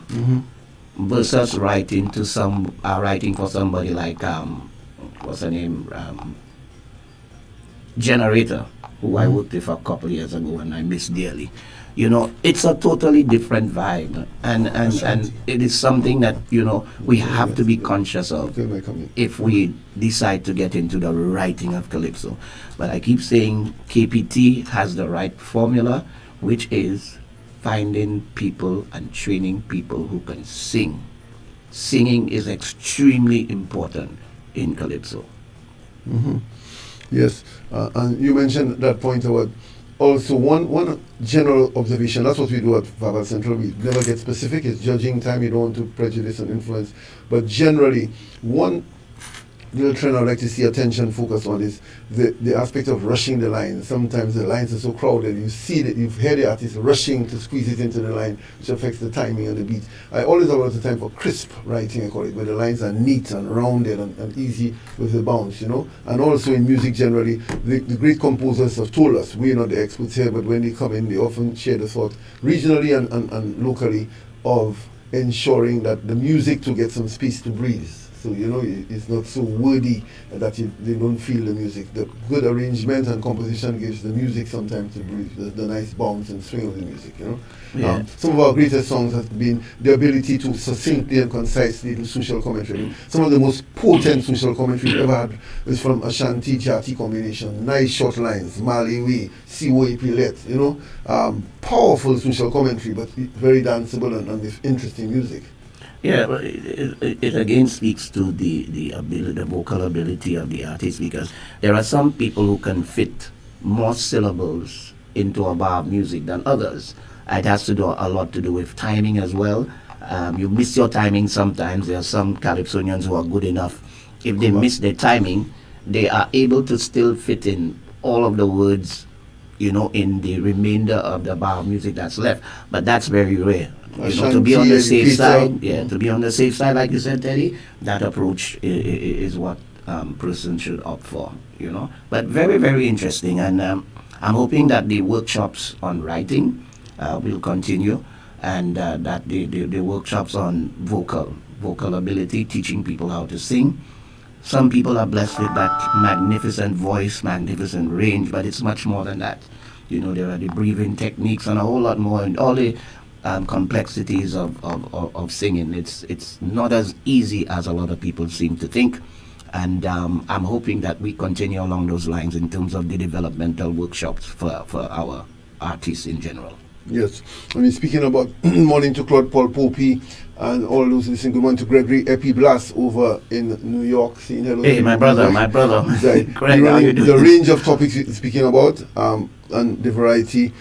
versus writing for somebody like what's her name, Generator, who I worked with a couple years ago and I miss dearly. It's a totally different vibe, and it is something that we have to be conscious of if we decide to get into the writing of calypso. But I keep saying KPT has the right formula, which is finding people and training people who can sing. Singing is extremely important in calypso. Yes, and you mentioned that point about also one general observation. That's what we do at Vaval Central. We never get specific. It's judging time. You don't want to prejudice and influence. But generally, one little trend I'd like to see attention focus on is the aspect of rushing the lines. Sometimes the lines are so crowded, you hear the artist rushing to squeeze it into the line, which affects the timing and the beat. I always have a lot of time for crisp writing, I call it, where the lines are neat and rounded and easy with the bounce, And also in music generally, the great composers have told us, we're not the experts here, but when they come in, they often share the thought regionally and locally of ensuring that the music to get some space to breathe. So, it's not so wordy that they don't feel the music. The good arrangement and composition gives the music some time to breathe, the nice bounce and swing of the music, Yeah. Some of our greatest songs have been the ability to succinctly and concisely do social commentary. Some of the most potent social commentary we've ever had is from Ashanti Jati combination. Nice short lines, Mali Way, Siwo Ipilet, powerful social commentary, but very danceable and with interesting music. Yeah, but it again speaks to the ability, the vocal ability of the artist, because there are some people who can fit more syllables into a bar of music than others. It has to do a lot to do with timing as well. You miss your timing sometimes. There are some Calypsonians who are good enough. If they miss their timing, they are able to still fit in all of the words, in the remainder of the bar of music that's left. But that's very rare. To be on the safe side, to be on the safe side, like you said, Teddy, that approach is what person should opt for, But very, very interesting, and I'm hoping that the workshops on writing will continue, and that the workshops on vocal ability, teaching people how to sing. Some people are blessed with that magnificent voice, magnificent range, but it's much more than that. There are the breathing techniques and a whole lot more, and all the complexities of singing. It's not as easy as a lot of people seem to think, and I'm hoping that we continue along those lines in terms of the developmental workshops for our artists in general. Yes. I mean, speaking about morning to Claude Paul Popey and all those listening, good morning to Gregory Epi Blas over in New York. Saying hello. Hey, my brother. Greg, how you doing? The range of topics we're speaking about and the variety.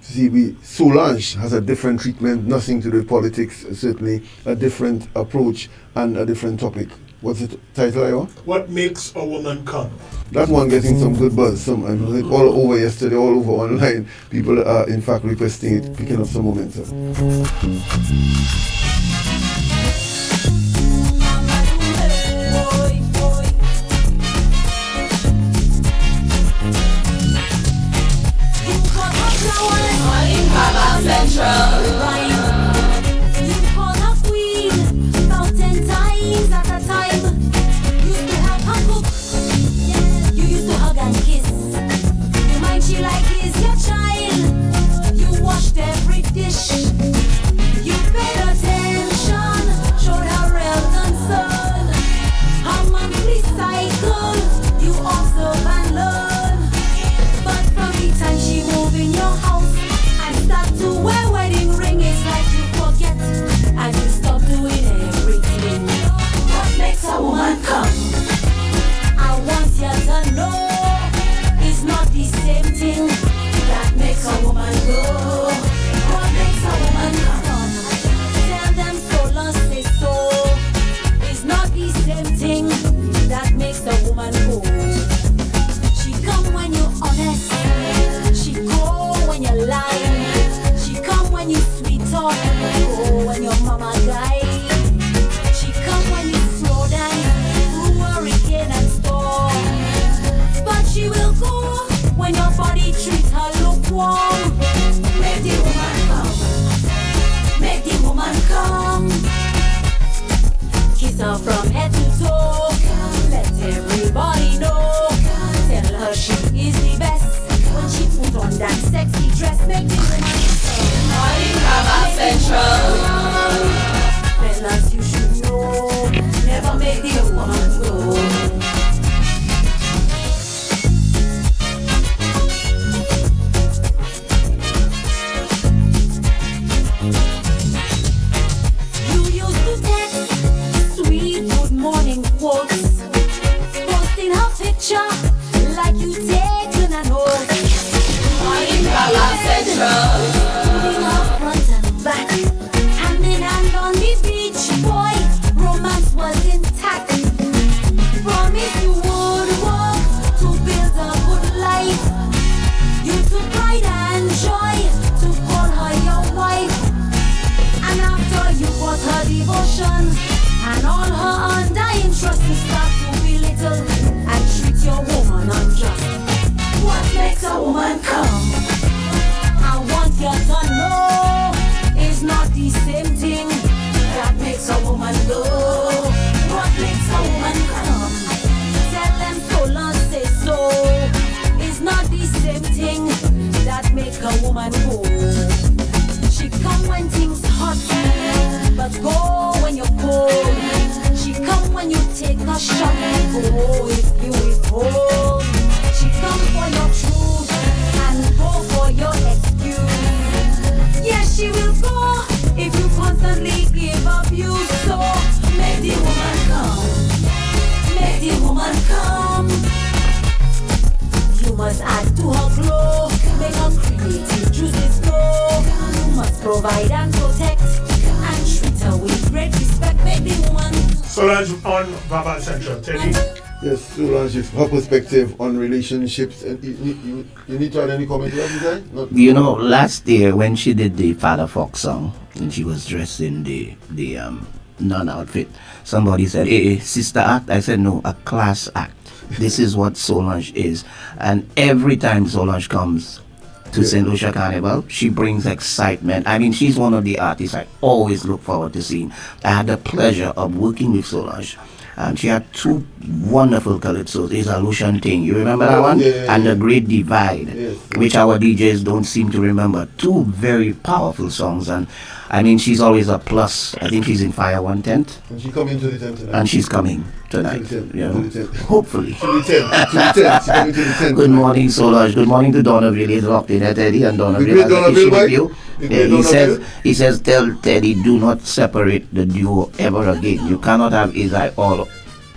See, Solange has a different treatment, nothing to do with politics, certainly a different approach and a different topic. What's the title, Iowa? What makes a woman come? That one getting some good buzz. I heard all over yesterday, all over online. People are in fact requesting it, picking up some momentum. Provide and protect and treat her with great respect. Make the woman. Solange on Vaval Central. Teddy. Yes, Solange, her perspective on relationships. And you need to add any comment to that, Not You know, last year when she did the Father Fox song and she was dressed in the nun outfit, somebody said, hey, sister act. I said, no, a class act. This is what Solange is. And every time Solange comes to St. Lucia Carnival, she brings excitement. I mean, she's one of the artists I always look forward to seeing. I had the pleasure of working with Solange. She had two wonderful calypsos. It's a Lucian thing. You remember that one? Yeah. And The Great Divide, which our DJs don't seem to remember. Two very powerful songs. And I mean, she's always a plus. I think she's in Fire 110th. And she coming to the tent tonight. And she's coming tonight. Hopefully. To the tent. She's coming to the tent. Good morning, Solange. Good morning to Donnaville. He's locked in at Eddie, and Donnaville great has an Donnaville issue boy? with you. The Yeah, great he says, tell Teddy, do not separate the duo ever again. You cannot have his eye all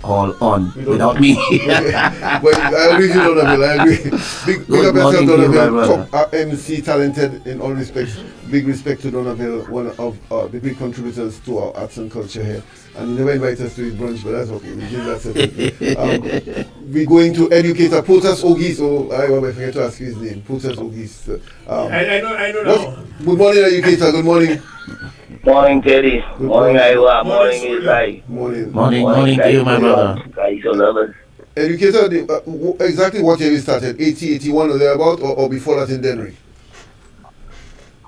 on without me. Well, I agree with you, Donnaville. I agree. Big up yourself, Donnaville. Top MC, talented in all respects. Big respect to Donnaville, one of the big contributors to our arts and culture here. And he never invited us to his brunch, but that's okay. We give that separately. We're going to educator Potas Ogis. I forget to ask you his name. Potas Ogis. I know now. Good morning, educator. Good morning. Morning, Teddy. Morning, Iowa. Morning, Isai. Morning to you, my brother. Educator, exactly what year you started? 80, 81 or thereabout, or before that in Dennery?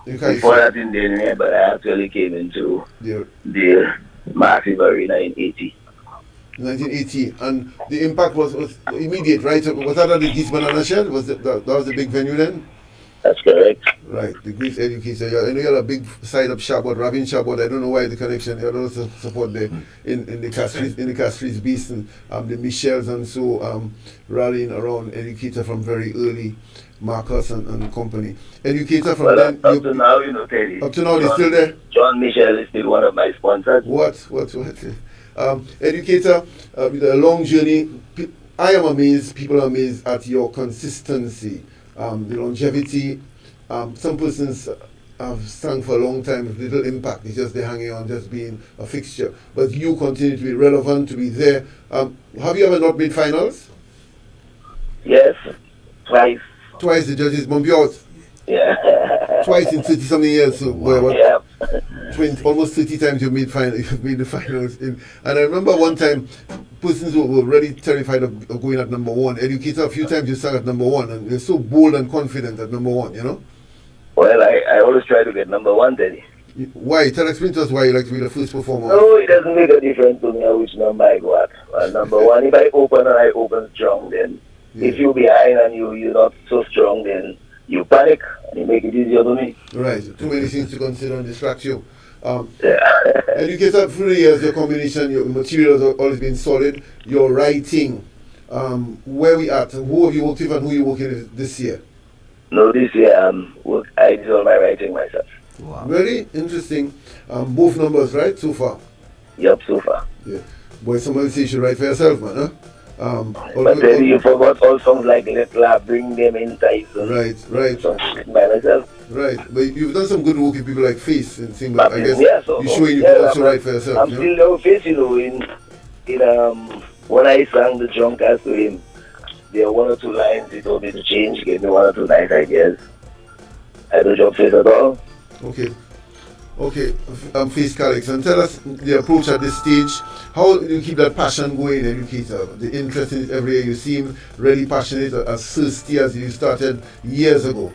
Before that in Dennery, but I actually came into the massive arena in 80. 1980, and the impact was immediate, right? Was that at the Geese Banana Shed? That was the big venue then? That's correct. Right, the Greece educator. I know you had a big side up shop, but Rabin shop, but I don't know why the connection. You had also support there in the Castries Beast and the Michels and so rallying around educator from very early, Marcus and company. Educator from then. Up to now, Teddy. Up to now, they're still there. John Michel is still one of my sponsors. What? Educator, with a long journey. I am amazed. People are amazed at your consistency. The longevity. Some persons have sung for a long time with little impact. It's just they're hanging on, just being a fixture. But you continue to be relevant, to be there. Have you ever not made finals? Yes, twice. Twice the judges bump you out? Yeah. Twice in 30-something years. So, yeah. Almost 30 times you've made the finals. And I remember one time, persons were really terrified of going at number one. Educator, a few times you sang at number one, and you're so bold and confident at number one, Well, I always try to get number one, Teddy. Why? Explain to us why you like to be the first performer. No, it doesn't make a difference to me which number I go at. Well, number one, if I open and I open strong, then if you're behind and you're not so strong, then you panic and you make it easier to me. Right. Too many things to consider and distract you. Educator, through the years, your combination, your materials have always been solid. Your writing, where we at? Who have you worked with and who you working with this year? No, this year I did all my writing myself. Wow. Very interesting. Both numbers, right, so far? Yep, so far. Yeah. Boy, somebody say you should write for yourself, man, huh? But then you forgot all songs like Little, Bring Them Inside. Right. By myself. Right, but you've done some good work with people like Face and things, but I guess you're showing you can also write for yourself. I'm still there with Face, in when I sang The Drunkard to him, there were one or two lines he told me to change, gave me one or two nice ideas. I don't job Face at all. Okay, Face Calix, and tell us the approach at this stage. How do you keep that passion going, educator? The interest in it every year. You seem really passionate, as thirsty as you started years ago.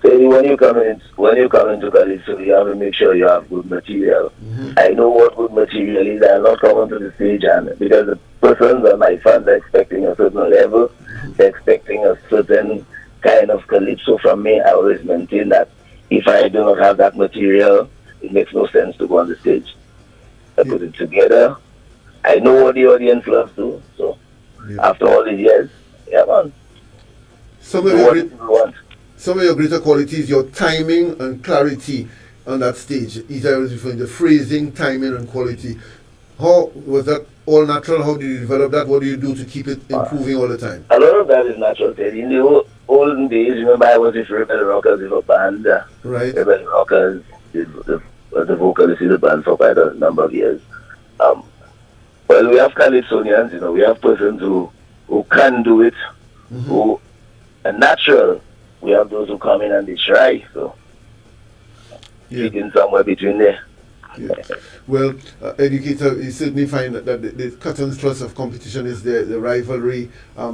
So when you come into college, so you have to make sure you have good material. I know what good material is. I'm not coming to the stage, and because the persons and my fans are expecting a certain level, they're expecting a certain kind of calypso from me. I always maintain that if I do not have that material, it makes no sense to go on the stage. I put it together. I know what the audience loves to, so after all these years, yeah, man. Some of your greater qualities, your timing and clarity on that stage. Either I was referring to phrasing, timing, and quality. How was that all natural? How do you develop that? What do you do to keep it improving all the time? A lot of that is natural, Teddy. In the olden days, remember I was with Rebel Rockers in a band. Right. Rebel Rockers, the vocalist in the band for quite a number of years. Well, we have Calypsonians, we have persons who can do it, who are natural. We have those who come in and they try, so sitting somewhere between there. Yeah. Well, educator, you certainly find that the cut and thrust of competition is the rivalry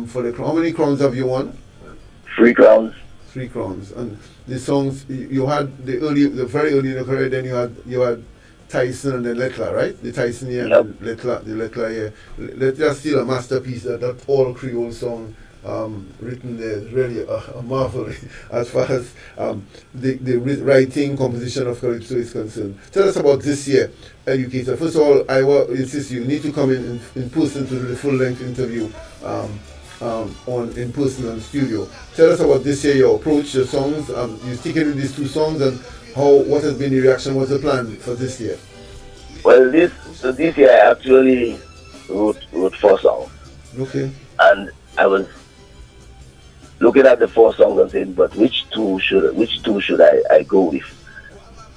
for the crown. How many crowns have you won? 3 crowns. 3 crowns. And the songs you had the very early in the career. Then you had Tyson and then Letla, right? The Tyson here and the Letla here. Letla's still a masterpiece. That all Creole song. written there is really a marvel as far as the writing composition of Calypso is concerned. Tell us about this year, Educator. First of all, I will insist you need to come in person to do the full-length interview in person and studio. Tell us about this year, your approach, your songs. You've taken in these two songs, and what has been the reaction? What's the plan for this year? Well, this year I actually wrote 4 songs. Okay. And I was looking at the 4 songs and saying, but which two should I go with?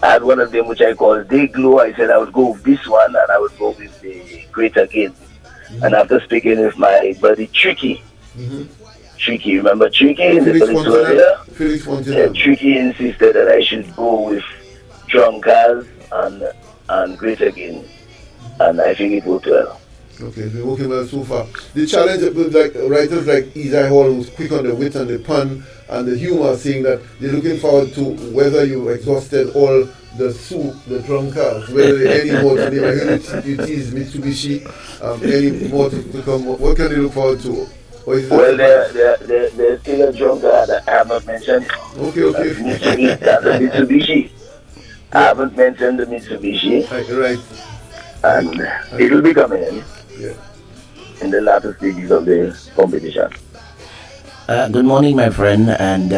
I had one of them which I called Day Glow. I said I would go with this one, and I would go with the Great Again. Mm-hmm. And after speaking with my buddy Tricky, Tricky, remember Tricky in the Felix Fontaine? Tricky insisted that I should go with Drunkers and Great Again, and I think it worked well. Okay, it's been working well so far. The challenge with writers like Ezai Hall, who's quick on the wit and the pun and the humor, saying that they're looking forward to whether you exhausted all the soup, the drunkards, whether there any more to name. I heard you tease Mitsubishi, any more to come. What can they look forward to? Well, there's still a drunkard that I have not mentioned. Okay. That's a Mitsubishi. I haven't mentioned the Mitsubishi. Right. And it will be coming in. Yeah. In the latter stages of the competition. Good morning, my friend, and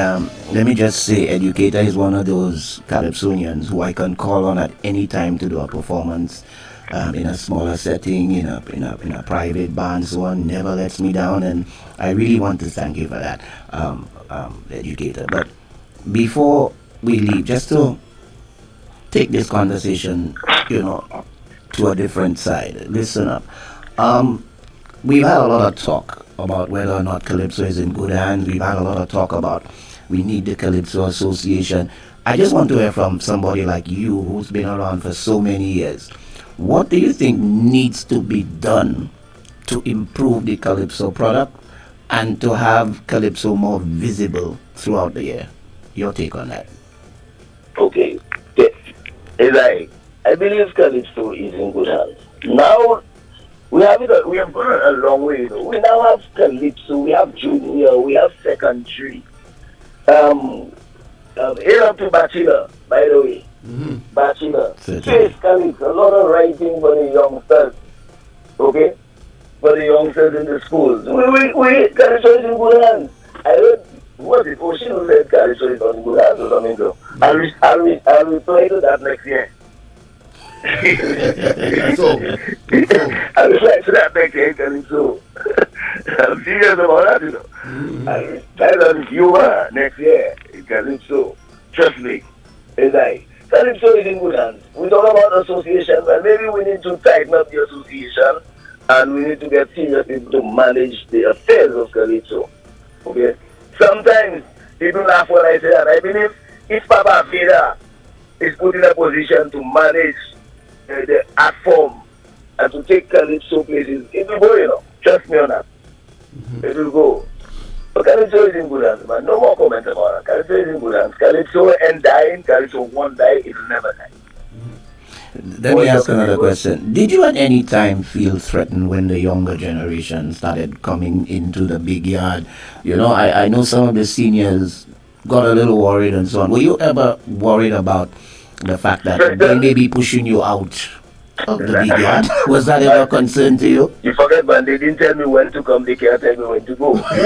let me just say, Educator is one of those Calypsonians who I can call on at any time to do a performance in a smaller setting, in a private band, so on. Never lets me down, and I really want to thank you for that, Educator. But before we leave, just to take this conversation, to a different side. Listen up. We've had a lot of talk about whether or not Calypso is in good hands. We've had a lot of talk about we need the Calypso Association. I just want to hear from somebody like you who's been around for so many years. What do you think needs to be done to improve the Calypso product and to have Calypso more visible throughout the year? Your take on that? Okay. I believe Calypso is in good hands. Now, we have gone a long way. We now have Calypso, we have Junior, we have Secondary. Here up to Bachelor, by the way. Mm-hmm. Bachelor. Face Calypso, a lot of writing for the youngsters. Okay? For the youngsters in the schools. We Calypso is in good hands. I heard, what is Ocean said Calypso is not in good hands or something. So I'll reply to that next year. I was like to that next year, Calypso. I'm serious about that, I'll reply to humor next year, Calypso. Trust me. Calypso is in good hands. We talk about association, but maybe we need to tighten up the association and we need to get serious people to manage the affairs of Calypso. Okay? Sometimes people laugh when I say that. I believe if Papa Feda is put in a position to manage the art form and to take Calypso places, it will go, Trust me on that. Mm-hmm. It will go. But Calypso is in good hands, man. No more comment about it. Calypso is in good hands. Calypso ain't dying. Calypso won't die. It will never die. Let me ask another question. Did you at any time feel threatened when the younger generation started coming into the big yard? I know some of the seniors got a little worried and so on. Were you ever worried about the fact that they may be pushing you out of the big yard? Was that ever a concern to you? You forget, man, they didn't tell me when to come, they can't tell me when to go. That's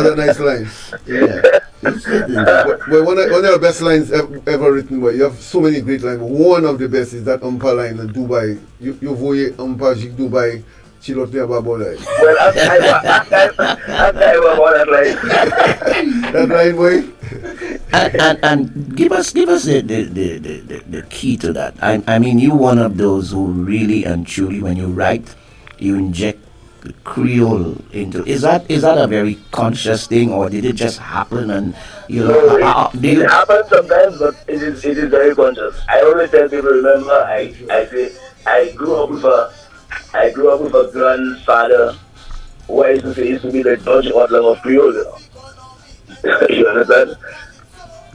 a nice line. Yeah. Well, one of the best lines ever written, but you have so many great lines. One of the best is that Umpa line in Dubai. You voye Umpa Jik Dubai. Chilote Babolai. Well, I about that line. That line, boy. And give us the key to that. I mean, you're one of those who really and truly, when you write, you inject the Creole into. Is that a very conscious thing, or did it just happen? And it happens sometimes, but it is very conscious. I always tell people, remember, I say I grew up with a grandfather who I used to say used to be the Dutch Outlaw of Creole. You understand?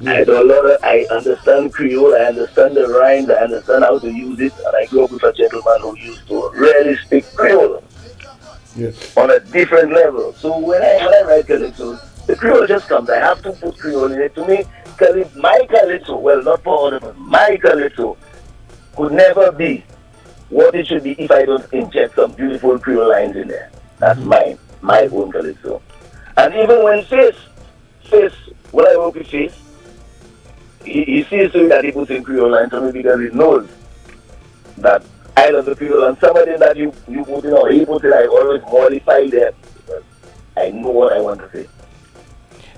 I understand Creole, I understand the rhymes, I understand how to use it, and I grew up with a gentleman who used to really speak Creole. on a different level. So when I write calypso, the Creole just comes. I have to put Creole in it. To me, my calypso, well, not for other, but my calypso could never be what it should be if I don't inject some beautiful Creole lines in there. That's mine, my own calypso. And even when Face, when I work with Face, he sees to it that he puts in Creole lines on me because he knows that I love the Creole, and somebody that you put in or he put in, I always modify them because I know what I want to say.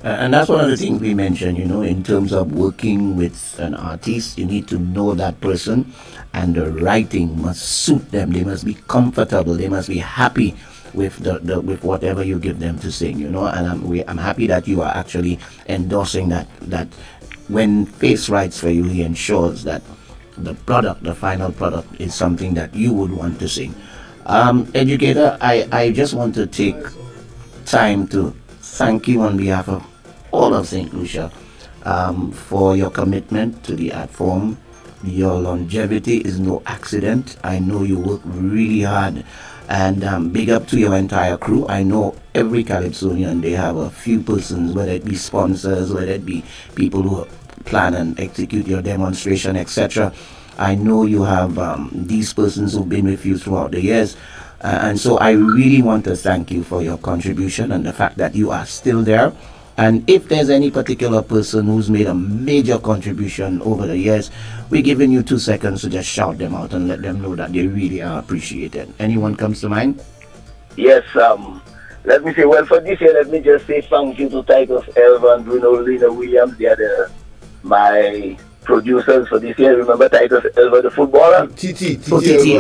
And that's one of the things we mentioned, in terms of working with an artist, you need to know that person, and the writing must suit them. They must be comfortable. They must be happy with with whatever you give them to sing, And I'm happy that you are actually endorsing that when Face writes for you, he ensures that the final product, is something that you would want to sing. Educator, I just want to take time to thank you on behalf of all of St. Lucia for your commitment to the art form. Your longevity is no accident. I know you work really hard, and big up to your entire crew. I know every Calypsonian, they have a few persons, whether it be sponsors, whether it be people who plan and execute your demonstration, etc. I know you have these persons who've been with you throughout the years. And so I really want to thank you for your contribution and the fact that you are still there. And if there's any particular person who's made a major contribution over the years, we're giving you 2 seconds to just shout them out and let them know that they really are appreciated. Anyone comes to mind? Yes, let me say, well, for this year, let me just say thank you to Titus Elva and Bruno Lena Williams. They are my producers for this year. Remember Titus Elva, the footballer? TT,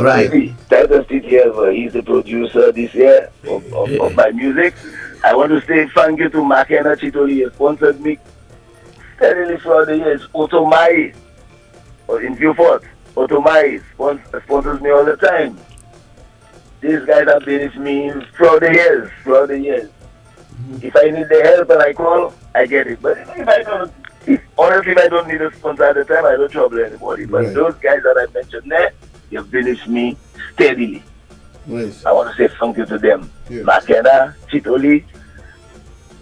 right. Titus TT Elva, he's the producer this year of my music. I want to say thank you to Makena Chitoli, he sponsored me steadily throughout the years. Otomai, in Viewport, Otomai sponsors me all the time. These guys have been with me throughout the years. If I need the help and I call, I get it. But if I don't, honestly, if I don't need a sponsor at the time, I don't trouble anybody. But those guys that I mentioned there, they've been with me steadily. Nice. I want to say thank you to them. Makena, Chitoli,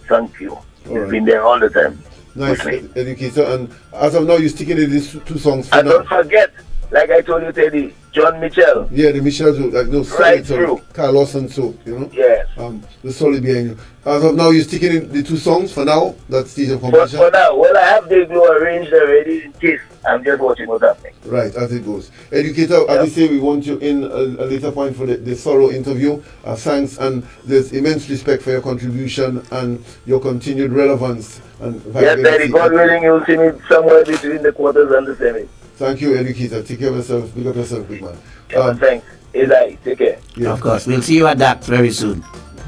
thank you. You've been there all the time. Nice, Educator. And as of now, you're sticking to these 2 songs for and now. don't forget, like I told you, Teddy, John Mitchell. Yeah, the Michels, right through. Carlos and so, Yes. The solid behind you. As of now, you're sticking in the 2 songs for now. That's the competition. For now, well, I have the glow arranged already in case. I'm just watching what's happening. Right, as it goes. Educator, as I say, we want you in a later point for the thorough interview. Thanks, and there's immense respect for your contribution and your continued relevance. And yes, Daddy, God willing, you'll see me somewhere between the quarters and the semis. Thank you, Educator. Take care of yourself. Big up yourself, big man. Thanks. Eli, take care. Yeah. Of course, we'll see you at that very soon.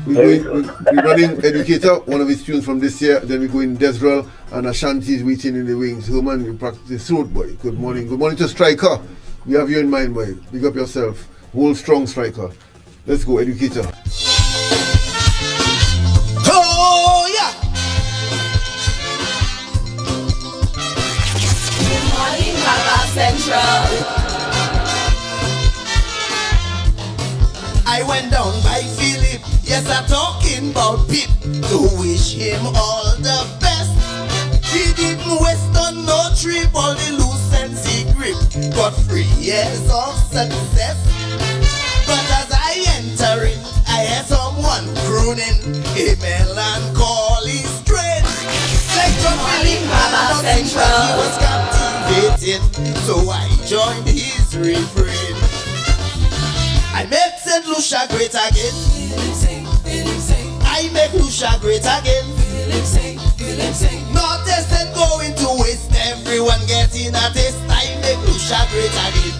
We're running Educator, one of his tunes from this year. Then we go in Desrel and Ashanti is waiting in the wings. Human, you practice the throat, boy. Good morning. Good morning to Striker. We have you in mind, boy. Big up yourself. Hold strong, Striker. Let's go, Educator. Oh, yeah. Good morning, Vaval Central. I went down by Philip, yes, I'm talking about Pip, to wish him all the best. He didn't waste on no trip, all the loose and grip, got 3 years of success. But as I enter in, I hear someone crooning a melancholy strain. Like jumping Vaval Central, he was captivating, so I joined his refrain. I make St. Lucia great again. I make Lucia great again. Not taste and going to waste. Everyone getting a taste. I make Lucia great again.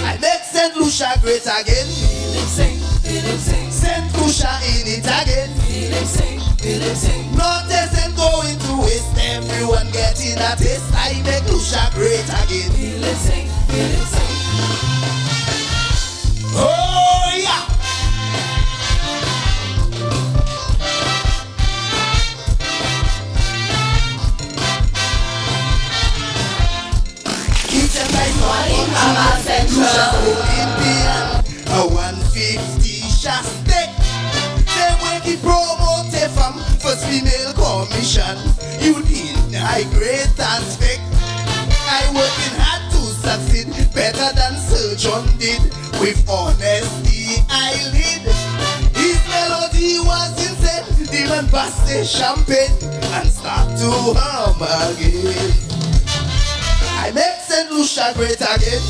I make St. Lucia great again. St. Lucia in it again. Not taste and going to waste. Everyone getting a taste. I make Lucia great again. Oh yeah! It's a nice morning, Mama Central. A 150 Lucia stick. They will keep promoting from first female commission. You need high grade and spec. I working hard to succeed, better than Sir John did. With honesty I lead. His melody was insane. Demon bust the champagne and start to hum again. I make St. Lucia great again.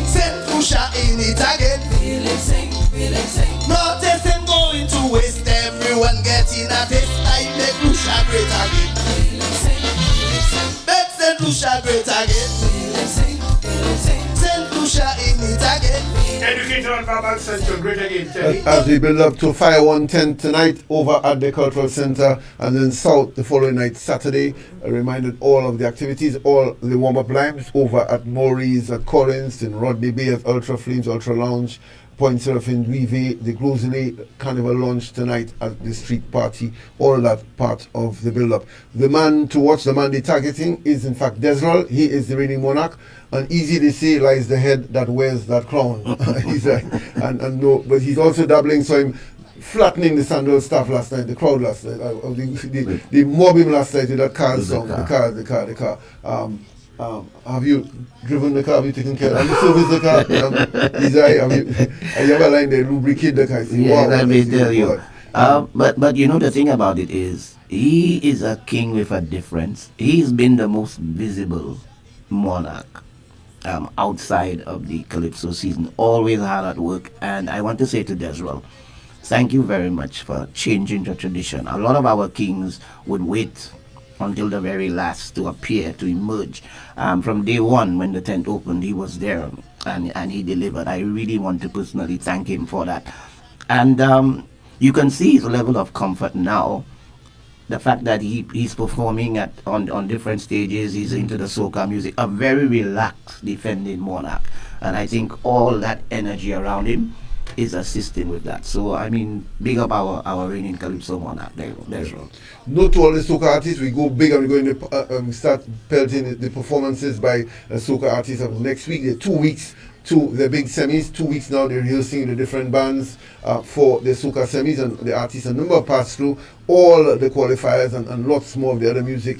St. Lucia in it again. No testing going to waste. Everyone getting a taste. I make Lucia great again. Make St. Lucia great again. St. Lucia in it again. Educator on Vaval Central, great again, Terry. As we build up to Fire 110 tonight over at the Cultural Center, and then South the following night, Saturday. I reminded all of the activities, all the warm-up lines over at Maury's, at Collins, in Rodney Bay, at Ultra Flames, Ultra Lounge, Point Seraphine, Rive, the Glossiny Carnival launch tonight at the street party, all that part of the build-up. The man to watch, the man they're targeting is in fact Desral. He is the reigning monarch, and easy to say lies the head that wears that crown. He's and no, but he's also dabbling, so I'm flattening the Sandal staff last night, the crowd last night, the mob him last night with that car song, the car. Have you driven the car? Have you taken care? Have you serviced the car? Have you ever lined the lubricate the car? Yeah, let me tell you. But you know the thing about it is, he is a king with a difference. He's been the most visible monarch outside of the Calypso season, always hard at work. And I want to say to Desral, thank you very much for changing the tradition. A lot of our kings would wait until the very last to appear, to emerge. From day one, when the tent opened, he was there and he delivered. I really want to personally thank him for that. And you can see his level of comfort now. The fact that he's performing on different stages, he's into the soca music, a very relaxed defending monarch. And I think all that energy around him is assisting with that. So, I mean, big up our reigning Calypso monarch. There's one. Not to all the soca artists, we go big and we go in the, start pelting the performances by soca artists of next week. There are 2 weeks to the big semis. 2 weeks now they're rehearsing the different bands for the soca semis, and the artists, a number pass through all the qualifiers and lots more of the other music.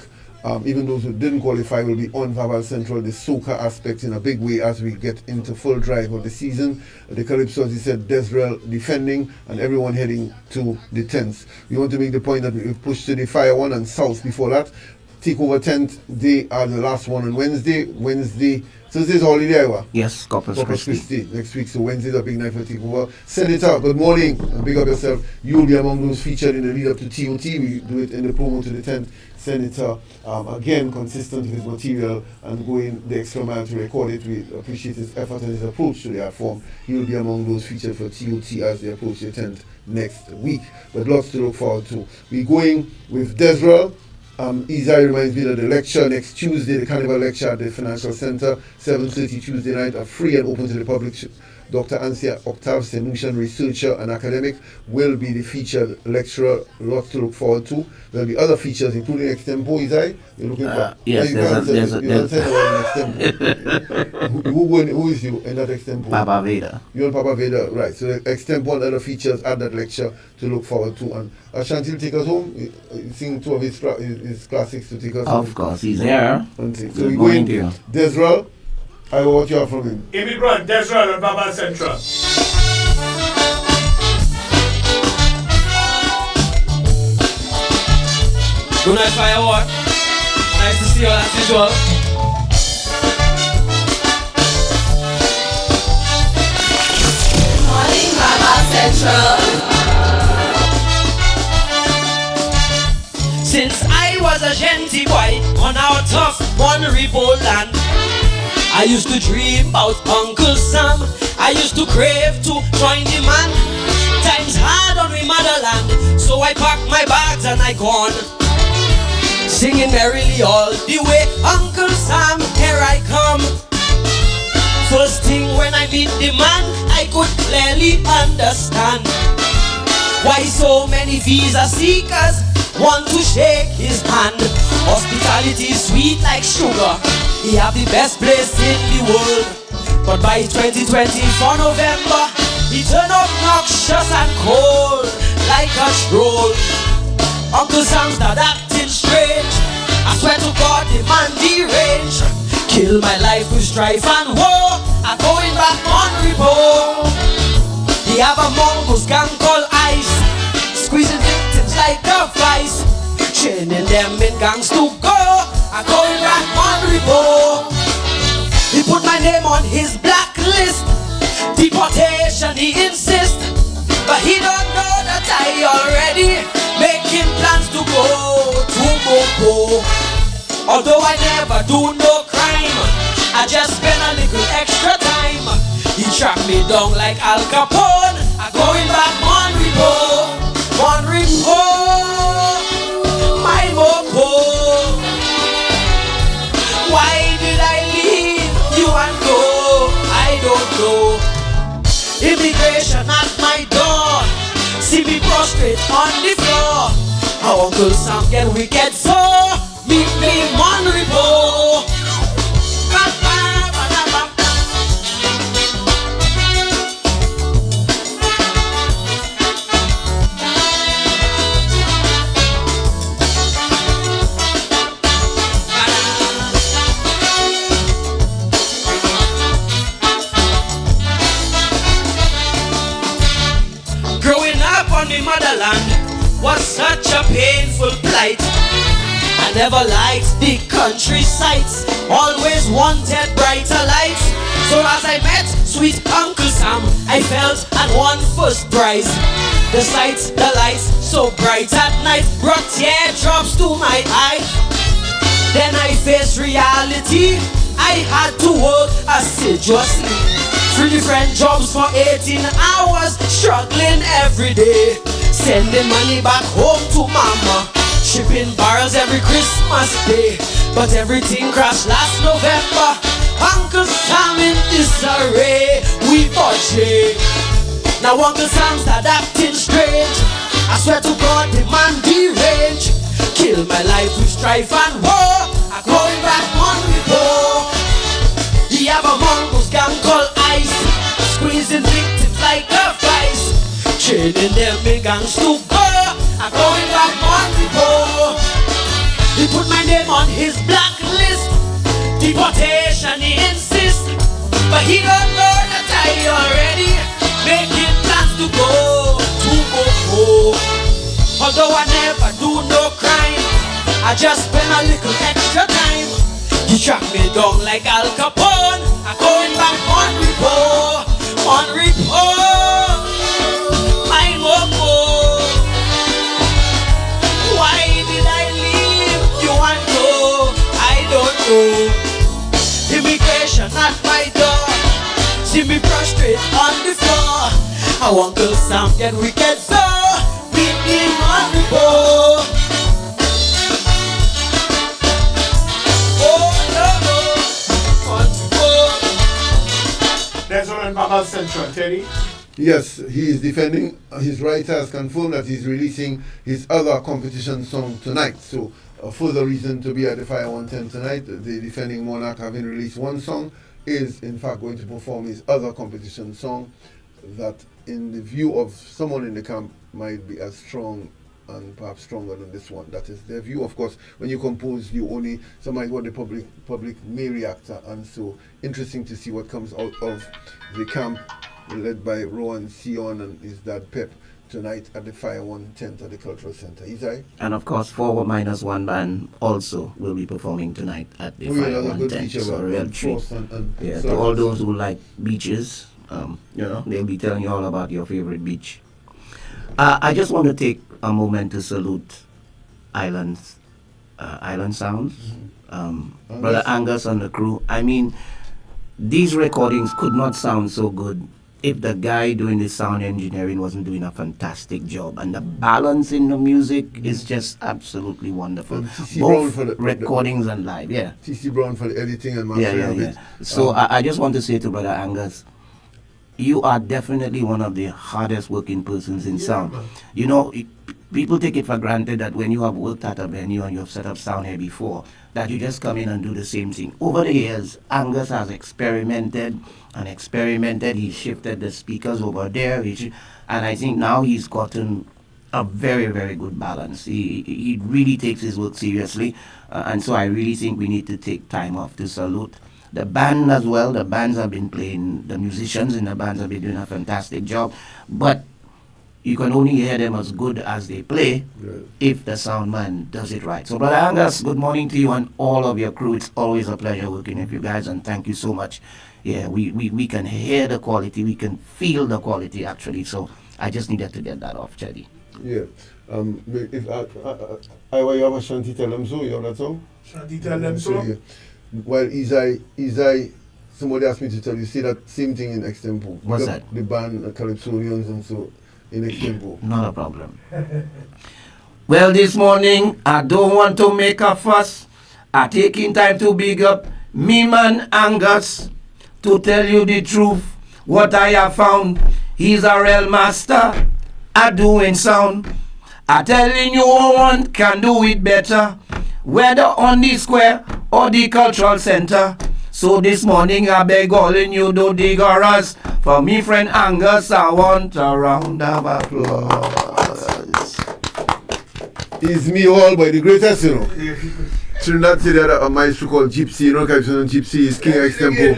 Even those who didn't qualify will be on Vaval Central, the soca aspect in a big way as we get into full drive of the season. The Calypso, as you said, Desrel defending, and everyone heading to the tents. We want to make the point that we've pushed to the Fire 1 and South before that. Takeover tent, they are the last one on Wednesday. Thursday's holiday, Iowa. Yes, Corpus Christi. Next week, so Wednesday's a big night for takeover. Senator, good morning, and big up yourself. You'll be among those featured in the lead up to TOT. We do it in the promo to the tent. Senator, again, consistent with his material and going the extra mile to record it. We appreciate his effort and his approach to the art form. He will be among those featured for TOT as they approach the tent next week. But lots to look forward to. We're going with Desrel. Isai reminds me that the lecture next Tuesday, the Carnival lecture at the Financial Center, 7:30 Tuesday night, are free and open to the public. Dr. Ansia Octave, Sanusian researcher and academic, will be the featured lecturer. Lots to look forward to. There'll be other features, including extempo. Isai, you're looking for? Yes, Who is you in that extempo? Papa Veda. You're Papa Veda, right. So the extempo and other features at that lecture to look forward to. And Ashanti take us home. Sing two of his classics to take us home. Of course, he's there. So we go in Desrel. I will watch you out from him. Immigrant, Desrel and Vaval Central. Good night, Firewall. Nice to see you all as usual. Good morning, Vaval Central. Since I was a genty boy on our tough vulnerable land, I used to dream about Uncle Sam. I used to crave to join the man. Times hard on my motherland, so I packed my bags and I gone, singing merrily all the way. Uncle Sam, here I come. First thing when I meet the man, I could clearly understand why so many visa seekers want to shake his hand. Hospitality is sweet like sugar. He have the best place in the world. But by 2020 for November, He turned obnoxious and cold like a troll. Uncle Sam started acting strange. I swear to God, the man deranged. Kill my life with strife and woe. I'm going back on repo. He have a mongoose gang called Ice, squeezing victims like a vice, chaining them in gangs to go. I'm going back on repo. He put my name on his blacklist. Deportation he insists, but he don't know that I already making plans to go to Mopo. Although I never do no crime, I just spend a little extra time. He tracked me down like Al Capone. I'm going back on repo, my Mopo. Why did I leave you and go? I don't know. Immigration at my door, see me prostrate on the floor. How Uncle Sam get wicked so meet me on repo. Growing up on the motherland was such a painful plight. I never liked the country sights, always wanted brighter lights. So as I met sweet Uncle Sam, I felt I'd won first prize. The sights, the lights, so bright at night, brought teardrops to my eyes. Then I faced reality, I had to work assiduously. 3 different jobs for 18 hours, struggling every day. Sending money back home to mama, shipping barrels every Christmas day. But everything crashed last November. Uncle Sam in disarray, we budget. Now Uncle Sam started acting strange. I swear to God, the man deranged. Kill my life with strife and war. I'm going back on repo. He have a mongoose gang called Ice, squeezing victims like a vice, chaining them in gangs to go. I'm going back on repo. He put my name on his blacklist. Deportation he insists, but he don't know that I already making plans to go to Mopo. Although I never do no crime, I just spend a little extra time. He tracked me down like Al Capone. I'm going back on repo, my Mopo. Why did I leave you and go? I don't know. Immigration at my door, see me prostrate on the floor. How Uncle Sam get wicked so beat him on repo. There's one in Vaval Central, Teddy. Yes, he is defending. His writer has confirmed that he's releasing his other competition song tonight. So, a further reason to be at the Fire 110 tonight. The defending monarch, having released one song, is in fact going to perform his other competition song that, in the view of someone in the camp, might be as strong and perhaps stronger than this one. That is their view. Of course, when you compose, you only surmise what the public may react to, and so interesting to see what comes out of the camp led by Rowan Sion and his dad Pep tonight at the Fire 110 at the Cultural Center. Isai? And of course, 4-1 band also will be performing tonight at the Fire 110. So real treat. Yeah, to all those who like beaches, they'll be telling you all about your favorite beach. I just want to take a moment to salute Island Sounds, Brother Angus and the crew. I mean, these recordings could not sound so good if the guy doing the sound engineering wasn't doing a fantastic job. And the balance in the music is just absolutely wonderful. Both for the recordings and live, yeah. TC Brown for the editing and mastering. Yeah. So I just want to say to Brother Angus, you are definitely one of the hardest working persons in sound. You know, people take it for granted that when you have worked at a venue and you have set up sound here before, that you just come in and do the same thing. Over the years, Angus has experimented and experimented. He shifted the speakers over there, and I think now he's gotten a very, very good balance. He really takes his work seriously, and so I really think we need to take time off to salute the band as well. The bands have been playing, the musicians in the bands have been doing a fantastic job, but you can only hear them as good as they play if the sound man does it right. So, Brother Angus, good morning to you and all of your crew. It's always a pleasure working with you guys, and thank you so much. Yeah, we can hear the quality, we can feel the quality actually. So, I just needed to get that off, Chetty. Yeah. If I you have a shanty tell them so, you have that song? Shanty tell them so? Yeah. Well, Isai, somebody asked me to tell you, say that same thing in extempo. What's that? The band Calypsonians and so in extempo. Not a problem. Well, this morning, I don't want to make a fuss. I taking time to big up me man Angus. To tell you the truth, what I have found, he's a real master at doing sound. I telling you, one can do it better, whether on the square or the cultural center. So this morning I beg all in you do diggers. For me friend Angus, I want a round of applause. It's me all by the greatest, you know. Trinidad said that a maestro called Gypsy, you know, Gypsy is king extempo.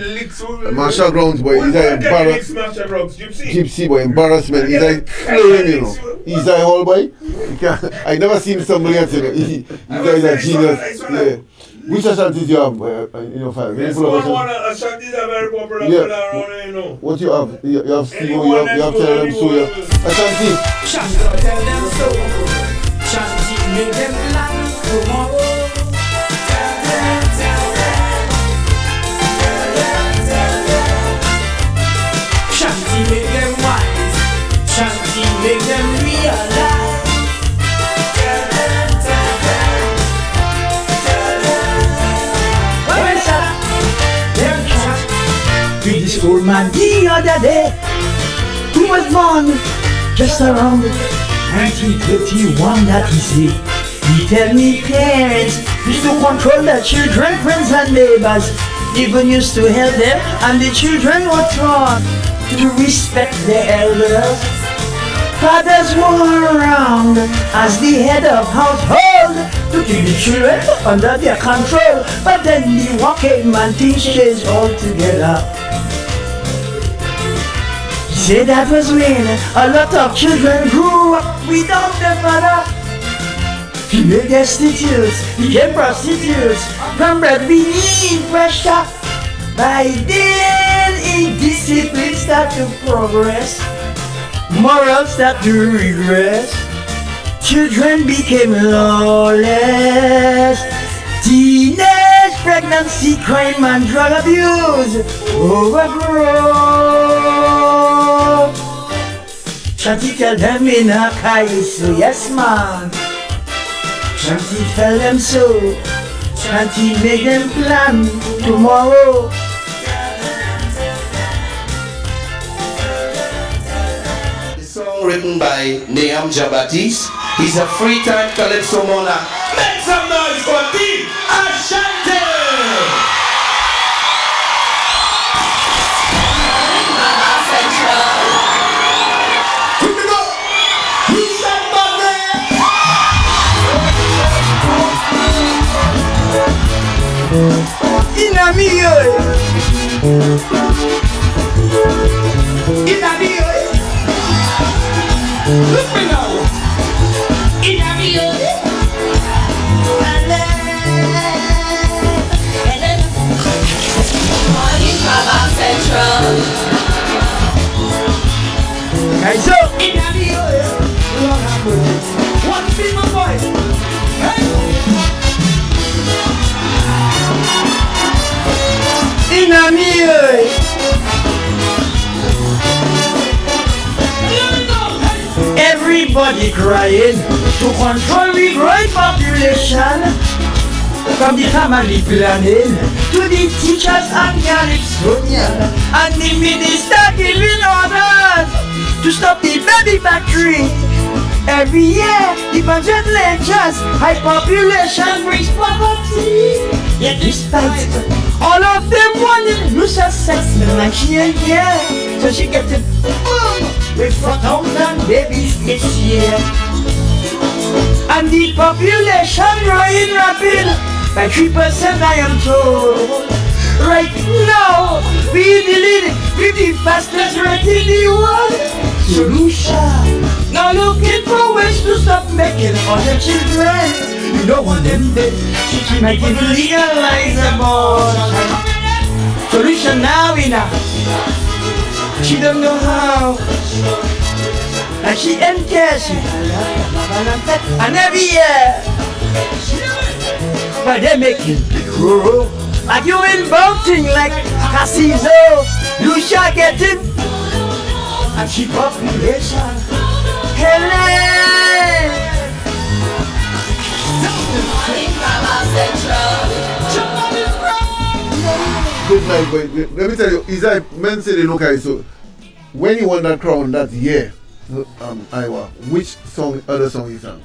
Marshall Grounds, boy, he's like Gypsy, boy, embarrassment. He's like flowing, you know. He's like all boy. I never seen somebody else, you know. He's like a genius. Yeah. Which Ashantis you have in your family? Yes, Ashantis are very popular around here, you know. What you have? You have Steve, you have Tell Them So, Ashanti. Shanti, tell them so. Shanti, make them plan tomorrow. Shanti, make them wise. Shanti, make them realize. With this old man the other day, who was born just around 1931, that he say. He tell me parents used to control their children, friends and neighbors, even used to help them, and the children were taught to respect their elders. Fathers were around as the head of household to keep the children under their control, but then the working man things changed altogether. Say that was when a lot of children grew up without their father. Female destitutes became prostitutes from bread beneath pressure. By then, indiscipline started to progress. Morals start to regress. Children became lawless. Teenage pregnancy, crime and drug abuse overgrown. Shanti tell them in a so yes man. Shanti tell them so. Shanti make them plan tomorrow. The song written by Nahum Jabatis. He's a free-time calypso monarch. Make some noise for the Ashanti! Inamiyo, Inamiyo, look me now. Inamiyo, Morning Vaval Central. Okay, so Inamiyo, one thing, my boy. Hey. Inamiyo. Everybody crying to control the growing population. From the family planning to the teachers and Calypsonian, and the minister giving orders to stop the baby factory. Every year, the budget lectures, high population brings poverty. Yet despite all of them wanting Lucia's sex, like she ain't here. So she gets it with 4,000 babies each year. And the population growing rapid by 3%, I am told. Right now, we dealing with the fastest rate in the world. Solution. Now looking for ways to stop making other children. You don't want them dead. She might even legalize abortion. Solution now in her. She don't know how. And she ain't care. And every year, but they making grow. Like you in boating like casino. You shall get it. And she population. Helen. Good night, but let me tell you, is I men say they look at it, so when you won that crown that year, Iowa, which song, other song you sang?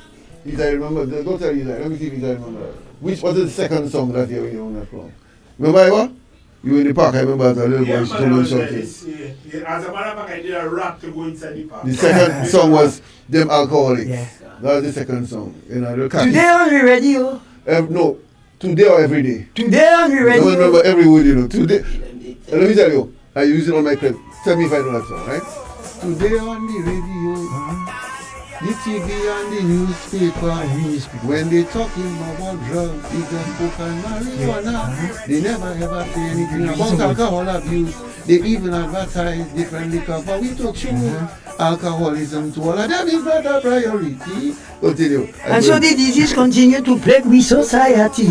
Is I remember, don't tell you that, let me see if I remember. Which was the second song that year when you won that crown? Remember Iowa? You were in the park, I remember as a little boy, she told me something. As a matter of fact, I did a rap to go inside the park. The second song was Them Alcoholics. Yeah. That was the second song. You know, today on the radio? No, today or every day. Today on the radio? I don't remember every word, you know. Today, let me tell you, I use it on my clip. Tell me if I know that song, right? Today on the radio, the TV and the newspaper, when they talking about drugs, it's just coke and marijuana. They never ever say anything about alcohol abuse. They even advertise different liquor, but we talk true. Alcoholism to all of them is not a priority. Continue. And so the disease continue to plague we society.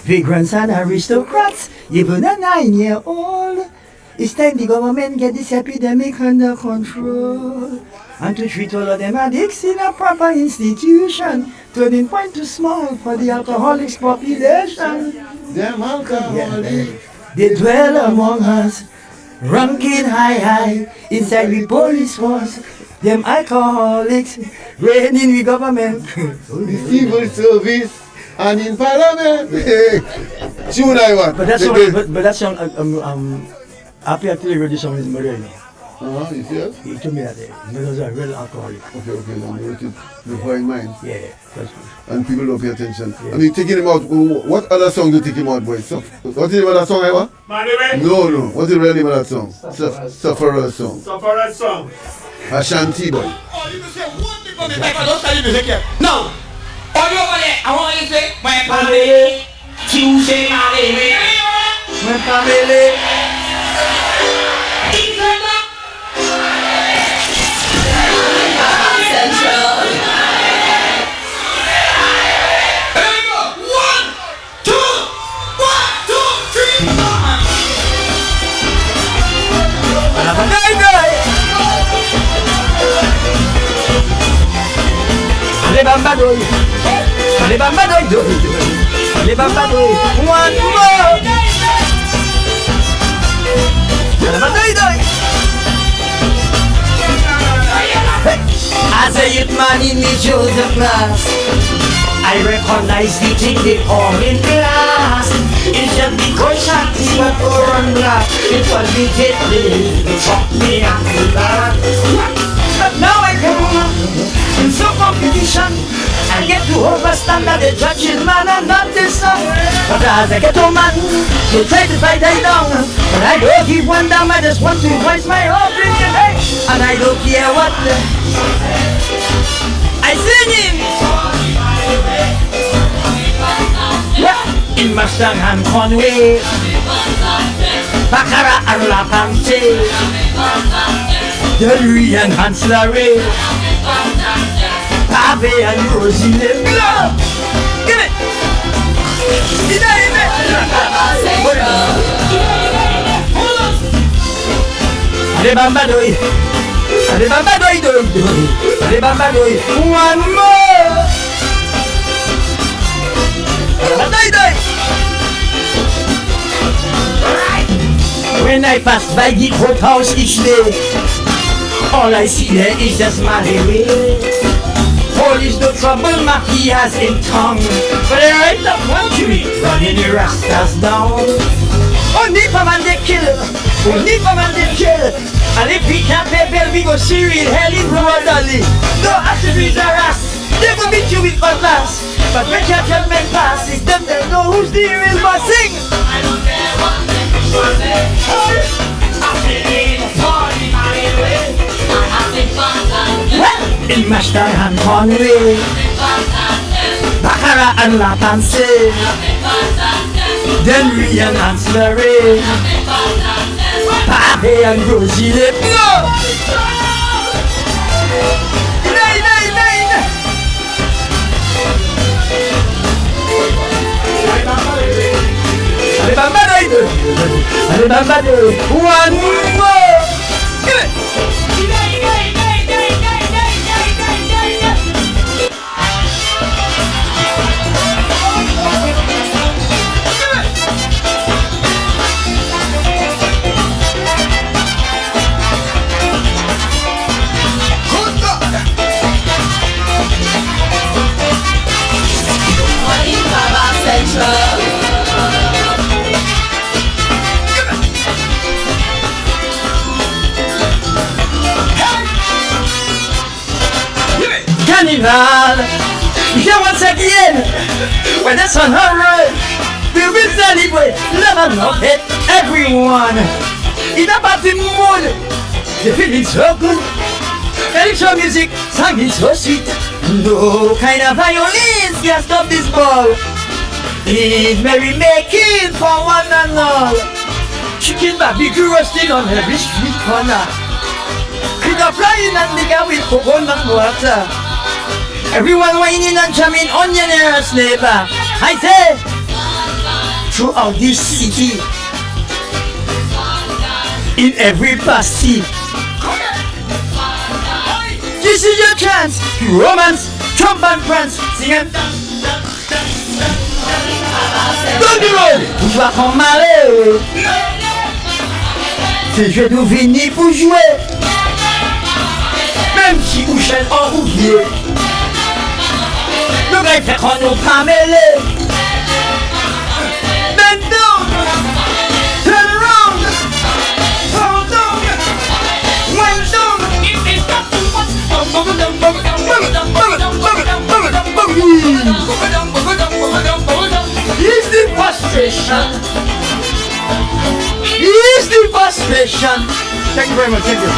Vagrants and aristocrats, even a 9-year-old. It's time the government get this epidemic under control. And to treat all of them addicts in a proper institution. Turning point too small for the alcoholics population. Them alcoholics. They dwell among us, ranking high inside the police force. Them alcoholics reigning the government, the civil service, and in parliament. Tune I want. But that song, happy actually wrote this song with mother, you know. You see it? He told me that he was a real alcoholic. Okay, then you wrote it before in mind. Yeah, that's good. And people don't pay attention. Yeah. I mean, taking him out, what other song you take him out, boy? What's the name of that song, Eva? No. What's the real name of that song? Sufferer's song. Sufferer's song. Ashanti, boy. Oh, you can say one thing for me, but don't tell you to take care. No. All you over there, I want you to say, my family, Tuesday, my family. Les bambadoy, les bambadoy, one more. As a youth man in the chosen class, I recognize the thing they call in class. It's just because Shanti went for on black. It was the gateway that taught me and the back. But now I come in some competition. I get to understand that the judge is man and not the son. But as a ghetto man, they try to fight I down. But I don't give one down, I just want to voice my opinion. Hey. And I don't care what I sing him. Yeah. In Mustang and Conway, Baccarat and La Pante, Delry and Hanslary, Pave and Rosie Leblanc. Give it! Give it! Les bambadoy, les bambadoy, les bambadoy, one more. When I pass by the courthouse each day, all I see there is just my way. Polish no trouble, Mafias in tongue. But they rise up one tree, running the rastas down. Only for man they kill, only for man they kill. And if we can't pay bill, we go see real hell in brotherly. No activities are us, they will beat you with cutlass. But when judgment pass, it's them that know who's the real boss. Sing! I don't care what they say. I'm feeling a party my way. I'm having fun in Master and Conway, Baccarat and La Pansy, Denry and Ancillary, Pape and Rosie Lip. No! One more! Give it! Carnival, here once again, when the sun arrives, we will celebrate, love and love it, everyone. In a party mood, they feeling so good, electro music, song is so sweet. No kind of violins can stop this ball. It's merry making for one and all. Chicken barbecue roasting on every street corner. Cricket flying and nigga with coconut water. Everyone whining and jamming on your nearest neighbor. I say, throughout this city, in every party, this is your chance to romance, jump and prance, sing and don't be roll, tu dois t'en marrer. C'est je nous venir pour jouer, même si vous chaîne en oublié. Le gars fait qu'on nous pas mêlé. Bend down, turn around, fall down, wind down. Here's the frustration. Here's the frustration. Thank you very much. Thank you.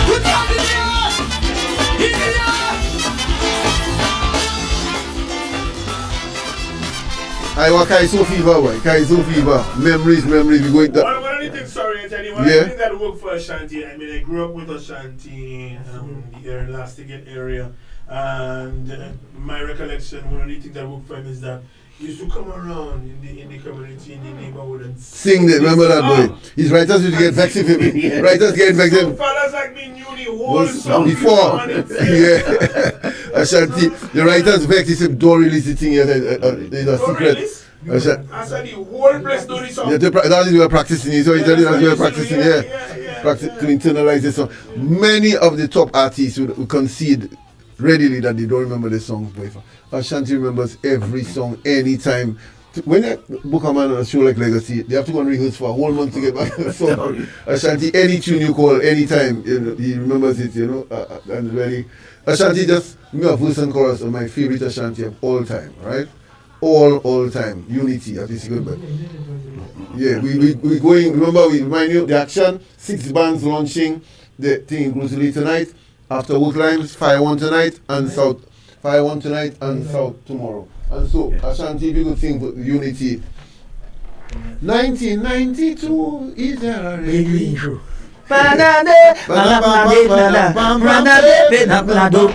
I want Kaiso Fever, boy. Kaiso Fever. Memories. We going to. One of the things, sorry, I tell you, one of the things that work for Ashanti, I mean, I grew up with Ashanti, here in Lastigate area, and my recollection, one of the things that worked for him is that he used to come around in the community, in the neighborhood, and sing that. Remember that, boy? His writers used to get vexed with him. Writers get vexed with him. Fellas like me knew the whole song before. Yeah. Ashanti, the writers vexed. He said, don't release the thing yet. It's a secret. I said the whole place do this song. Yeah, that is we were practicing. So he told you that we were practicing. To internalize it. So many of the top artists would concede readily that they don't remember the songs. Ashanti remembers every song, anytime. When I book a man on a show like Legacy, they have to go and rehearse for a whole month to get back to the song. Ashanti, any tune you call, anytime, he remembers it, and very. Ashanti just, me a verse and chorus are my favorite Ashanti of all time, right? All time. Unity, at least good, but yeah, we going, remember, we remind you, the action, 6 bands launching the thing inclusively tonight, after work lines, Fire One tonight, and South tomorrow. And so, Ashanti, if you could sing for Unity. 1992 is a radio. Panade, palaplade, panade, palaplado,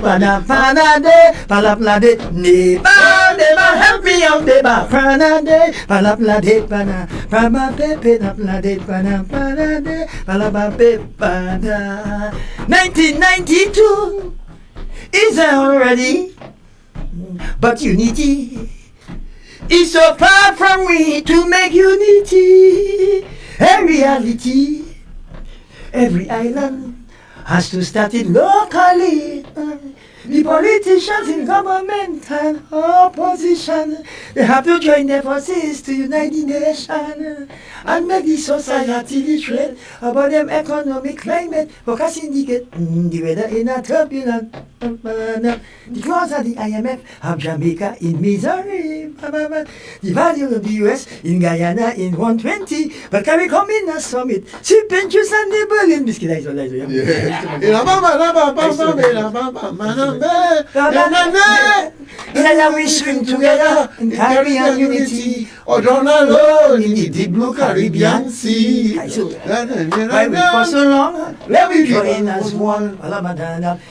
panade, palaplade, neba, help me out, neba, panade, palaplade, palaplade, panade, palaplade, panade. 1992 is already, but unity is so far from me to make unity a reality. Every island has to start it locally. The politicians in government and opposition, they have to join their forces to unite the nation and make the society literate about them economic climate, focus indicate the weather in a turbulent. The clause of the IMF have Jamaica in misery. The value of the US in Guyana in 120, but can we come in a summit? Sip and juice and the Berlin biscuit. And we swim together in Caribbean unity, or drown alone in the deep blue Caribbean Sea. Why we for so long? Where we join as one.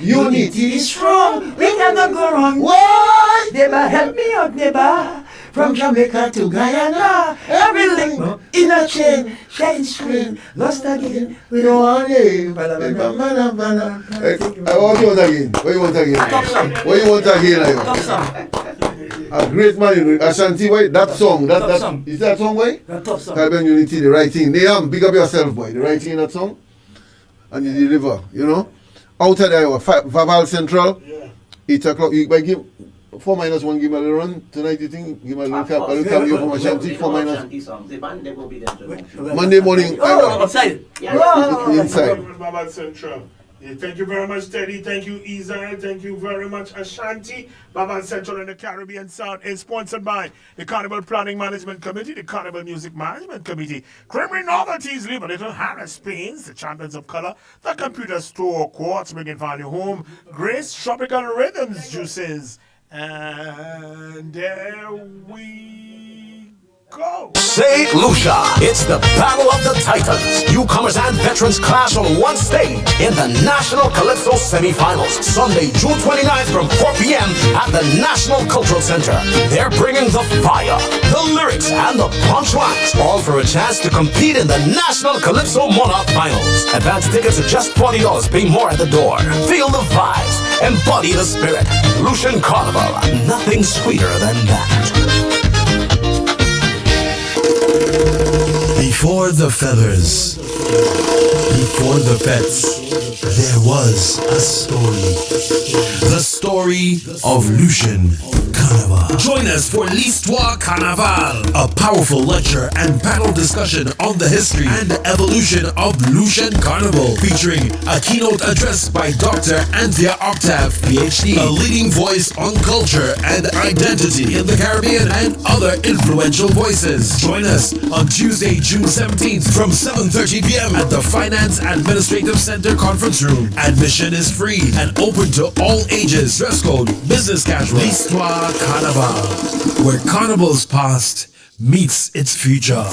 Unity is strong. We cannot go wrong. Why? Neighbor, help me out, neighbor. From Jamaica to Guyana, every link in a chain, shine screen, lost again. We don't want it. What you want again? What you want again? What you want again? A great man, you know. Ashanti, boy. That song, that song. Is that song, boy? Caribbean Unity, the writing. Nayam, big up yourself, boy. The writing in that song, and you deliver. You know, out of there, Vaval Central. 8 o'clock. You by give 4 minus 1. Give me a little run tonight. You think? Give me a little cap. A little cameo from Ashanti. 4 minus. Monday morning. Outside. Inside. Vaval Central. Yeah, thank you very much, Teddy. Thank you, Israel. Thank you very much, Ashanti. Vaval Central and the Caribbean Sound is sponsored by the Carnival Planning Management Committee, the Carnival Music Management Committee, Creamery Novelties, Live a Little, Harris Paints, the Champions of Color, the Computer Store, Quartz, Bringing Value Home, Grace Tropical Rhythms Juices, and there we go. St. Lucia, it's the Battle of the Titans. Newcomers and veterans clash on one stage in the National Calypso Semi-Finals, Sunday, June 29th from 4 p.m. at the National Cultural Center. They're bringing the fire, the lyrics, and the punchlines, all for a chance to compete in the National Calypso Monarch Finals. Advance tickets are just $40, pay more at the door. Feel the vibes, embody the spirit. Lucian Carnival, nothing sweeter than that. Before the feathers, before the pets, there was a story. The story of Lucian Carnival. Join us for l'Histoire Carnaval, a powerful lecture and panel discussion on the history and evolution of Lucian Carnival, featuring a keynote address by Dr. Anthea Octave, PhD, a leading voice on culture and identity in the Caribbean and other influential voices. Join us on Tuesday, June 17th from 7:30 p.m. at the Finance Administrative Center Conference Room. Admission is free and open to all ages. Dress code business casual. L'Histoire Carnaval, where Carnival's past meets its future.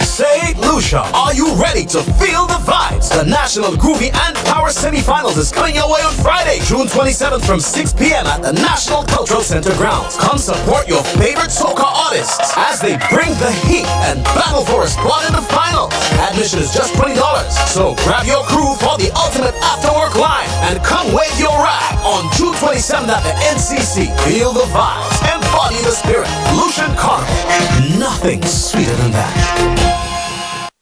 St. Lucia, are you ready to feel the vibes? The National Groovy and Power Semi-Finals is coming your way on Friday, June 27th from 6 p.m. at the National Cultural Center grounds. Come support your favorite soca artists as they bring the heat and battle for a spot in the finals. Admission is just $20, so grab your crew for the ultimate after-work line and come wave your rag on June 27th at the NCC. Feel the vibes, embody the spirit. Lucian Carnival, nothing sweeter than that.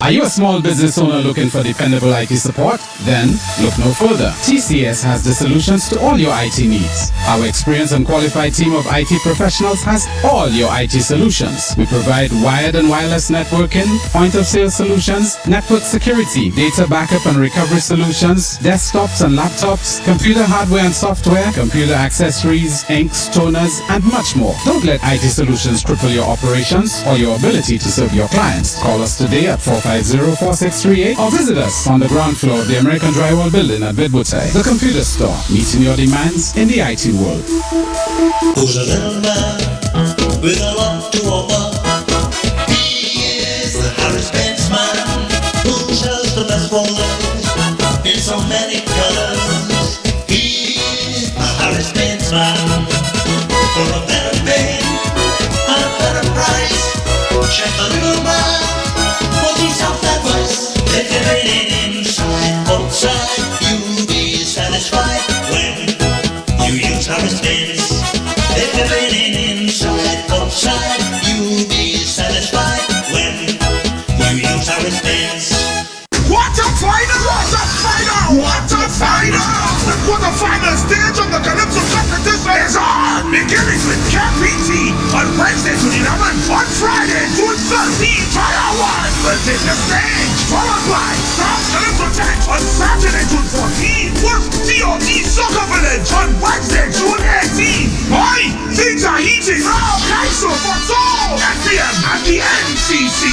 Are you a small business owner looking for dependable IT support? Then look no further. TCS has the solutions to all your IT needs. Our experienced and qualified team of IT professionals has all your IT solutions. We provide wired and wireless networking, point-of-sale solutions, network security, data backup and recovery solutions, desktops and laptops, computer hardware and software, computer accessories, inks, toners, and much more. Don't let IT solutions cripple your operations or your ability to serve your clients. Call us today at 450-4638 or visit us on the ground floor of the American Drywall Building at Bidwoodside. The Computer Store, meeting your demands in the IT world. Who's a little man with a lot to offer? He is the Harris-Benz man who sells the best rollers in so many colors. He is a Harris-Benz man for a better pay and a better price. Check the little man. Self-advice. If you're reading inside, outside, you'll be satisfied when you use Harris-Benz. If you're reading inside, outside, you'll be will take the stage. Followed by South Calypso Tent on Saturday, June 14. With TOT Soccer Village on Wednesday, June 18. Boy, things are heating up. Calypso for Soul. FPM at the NCC.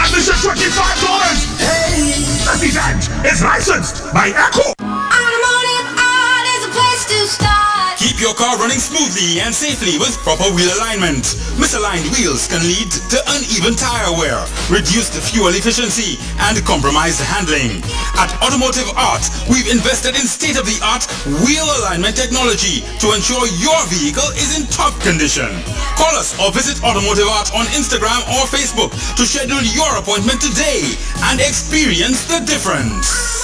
Admission $25. Hey! This event is licensed by Echo. Automotive art is a place to start. Keep your car running smoothly and safely with proper wheel alignment. Misaligned wheels can lead to uneven tire wear, reduced fuel efficiency, and compromised handling. At Automotive Art, we've invested in state-of-the-art wheel alignment technology to ensure your vehicle is in top condition. Call us or visit Automotive Art on Instagram or Facebook to schedule your appointment today and experience the difference.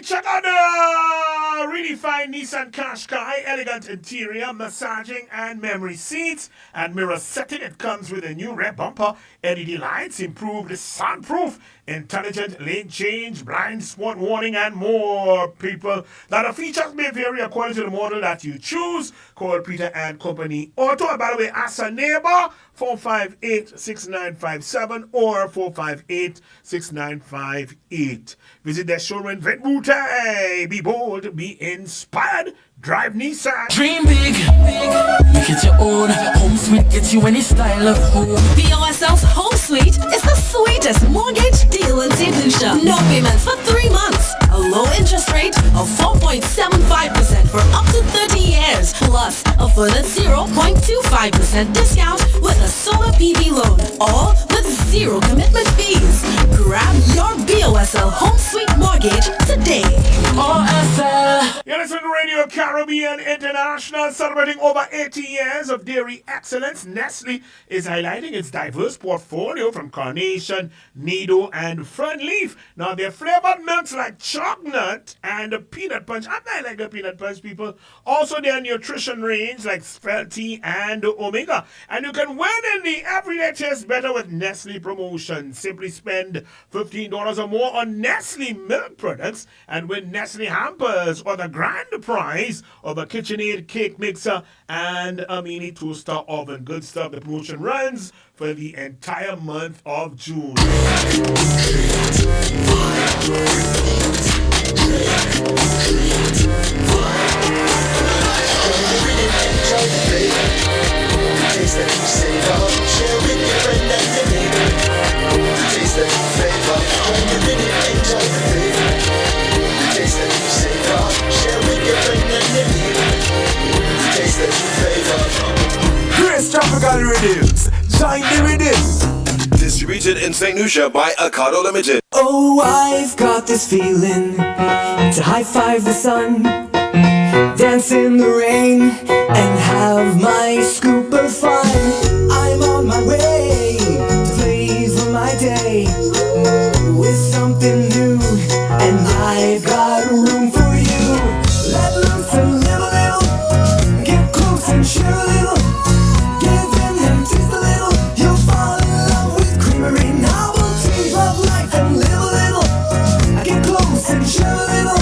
Check out the really fine Nissan Qashqai, elegant interior, massaging and memory seats and mirror setting. It comes with a new rear bumper, LED lights, improved soundproof, intelligent lane change, blind spot warning, and more. People, that the features may vary according to the model that you choose. Call Peter and Company Auto. And by the way, ask a neighbor, 458-6957 or 458-6958. Visit their showroom in Vetwood. Be bold, be inspired. Drive Nissan. Dream big, make it your own. Home Sweet gets you any style of home. BOSL's Home Suite is the sweetest mortgage deal in St. Lucia. No payments for 3 months. A low interest rate of 4.75% for up to 30 years. Plus a further 0.25% discount with a solar PV loan. All with zero commitment fees. Grab your BOSL Home Suite mortgage today. OSL. You're listening to Radio Caribbean International, celebrating over 80 years of dairy excellence. Nestle is highlighting its diverse portfolio from Carnation, Nido, and Fernleaf. Now, their flavored milks like chocolate and peanut punch. I'm not like the peanut punch, people. Also, their nutrition range like Spelty and Omega. And you can win in the Everyday Taste Better with Nestle promotion. Simply spend $15 or more on Nestle milk products and win Nestle hampers or the grand prize of a KitchenAid cake mixer and a mini toaster oven. Good stuff. The promotion runs for the entire month of June. Grace Tropical Rhythms, join the rhythm. Distributed in St. Lucia by Acado Limited. Oh, I've got this feeling to high five the sun, dance in the rain, and have my scoop of fun. I'm on my way to flavor my day with something new, and I've got room for you. Let loose and live a little, get close and share a little, give in and taste a little. You'll fall in love with creamery, novelty of life, and live a little. Get close and share a little,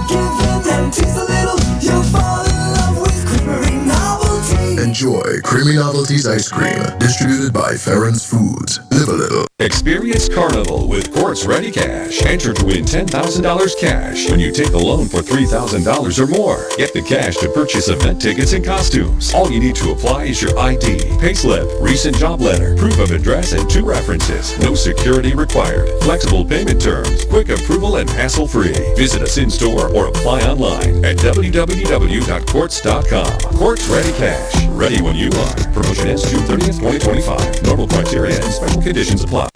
give in and taste a little. You'll fall in love with creamery, novelty. Enjoy Creamy Novelties Ice Cream, distributed by Farron's Foods. Live a little. Experience Carnival with Quartz Ready Cash. Enter to win $10,000 cash when you take a loan for $3,000 or more. Get the cash to purchase event tickets and costumes. All you need to apply is your ID, payslip, recent job letter, proof of address, and 2 references. No security required. Flexible payment terms, quick approval, and hassle-free. Visit us in-store or apply online at www.quartz.com. Quartz Ready Cash. Ready when you are. Promotion ends June 30th, 2025. Normal criteria and special conditions apply.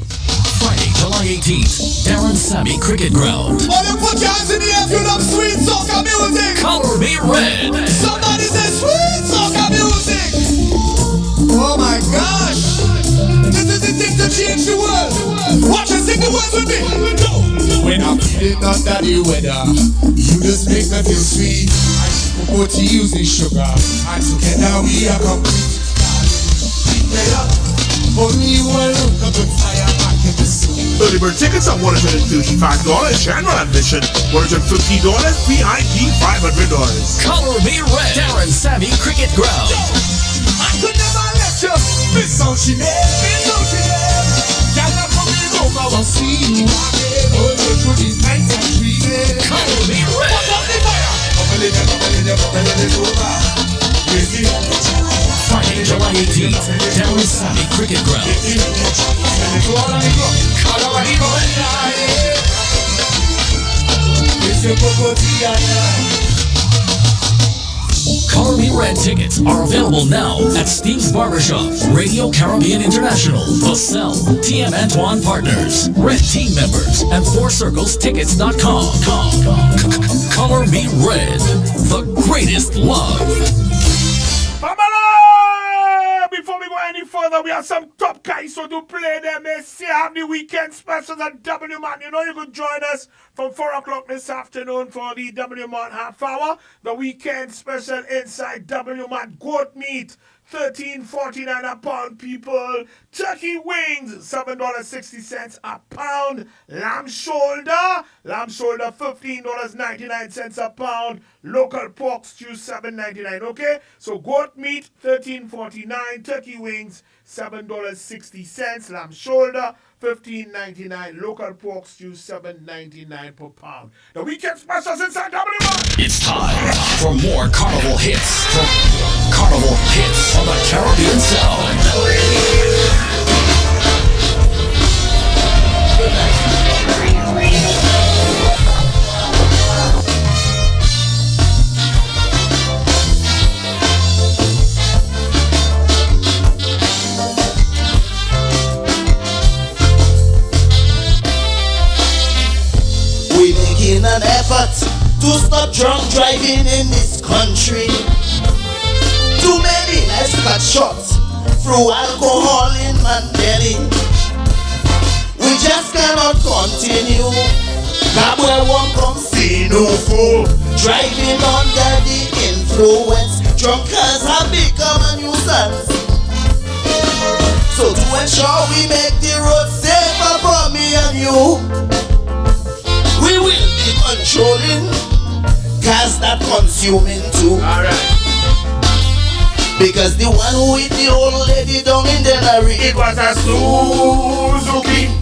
Friday, July 18th, Darren Sammy Cricket Ground. All you put your hands in the air if you love sweet soca music. Color Me Red. Somebody say sweet soca music. Oh my gosh. This is the thing to change the world. Watch and sing the words with me. Go. When I'm feeling under the weather, you just make me feel sweet. I spoke to using sugar, and together we are complete. Only you alone can put fire back in the soul. Early bird tickets are $135, general admission $150, VIP $500. Color Me Red. Darren Sammy Cricket Ground. I could never let you miss know she made. Y'all not coming over, we'll see you again. Oh, through these nights I'm dreaming. Color me red. Put up the fire. Bubble it over. Crazy. Friday, July 18th, down in Sami Cricket Ground. Color Me Red tickets are available now at Steve's Barbershop, Radio Caribbean International, Vaval, TM Antoine Partners, Red Team members, and FourCirclesTickets.com. Color Me Red, the greatest love. Before we go any further, we have some top guys so to play them. They say have the weekend specials at W Man. You know you could join us from 4 o'clock this afternoon for the W Man half hour. The weekend special inside W Man. Goat meat, $13.49 a pound, people. Turkey wings, $7.60 a pound. Lamb shoulder, $15.99 a pound. Local pork stew, $7.99. Okay, so goat meat, $13.49. Turkey wings, $7.60. Lamb shoulder, $15.99. Local pork stew, $7.99 per pound. The weekend specials inside W1. It's time for more Carnival hits. Carnival hits on the Caribbean Sound. We making an effort to stop drunk driving in this country. Too many lives cut short through alcohol in Mandela. We just cannot continue. Gabriel won't come see no fool. Driving under the influence, drunkers have become a nuisance. So to ensure we make the road safer for me and you, we will be controlling cars that consuming too. Alright. Because the one with the old lady down in Denary, it was a Suzuki.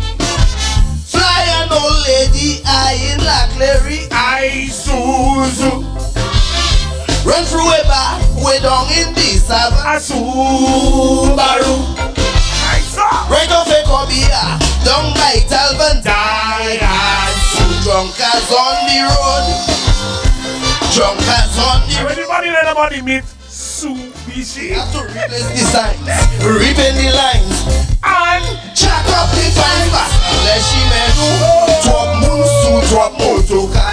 Fly an old lady, I in Larry, I Suzu. Run through a bar, way down in the Sava, Subaru. Right off a Kobia, down by Talvan, drunkers on the road. Drunkers on the road. Everybody let nobody meet Subishi. Have to replace the signs, ripping the lines, and check up the fine back. Let she may do drop moon, drop motor car.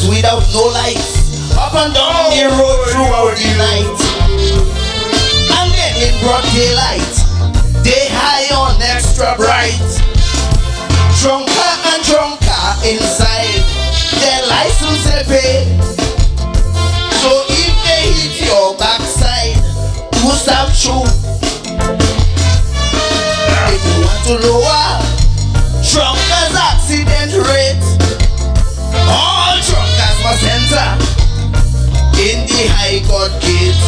Without no lights, up and down the road throughout the night. And then in broad daylight, they high on extra bright. Drunker and drunker inside, their license they pay. So if they hit your backside, who's that true? If you want to lower drunkers accident rate, all drunkers must enter in the High Court gate.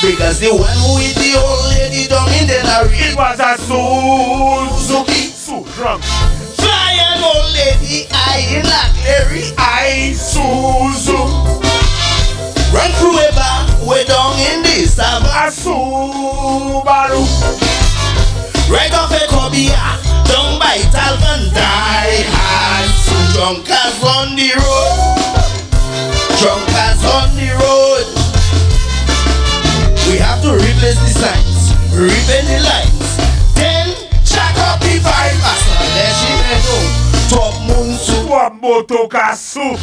Because the one with the old lady down in Denary, it was a Suzuki. So drunk. Fly an old lady, I in Larry, I Suzu. Run through a bar, way down in the Sava, Subaru. Right off a Kobia, down by Talvan, die hard. Drunkers on the road. Drunkers on the road. We have to replace the signs, ripping the lines. Then check up the vibe. Let she know. Top moon soup. What motoka soup?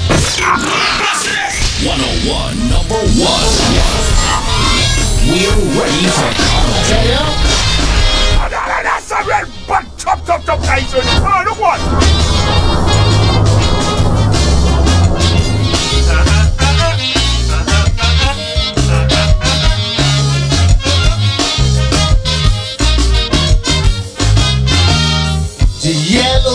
101 number 1. We're ready for Carnival. That's a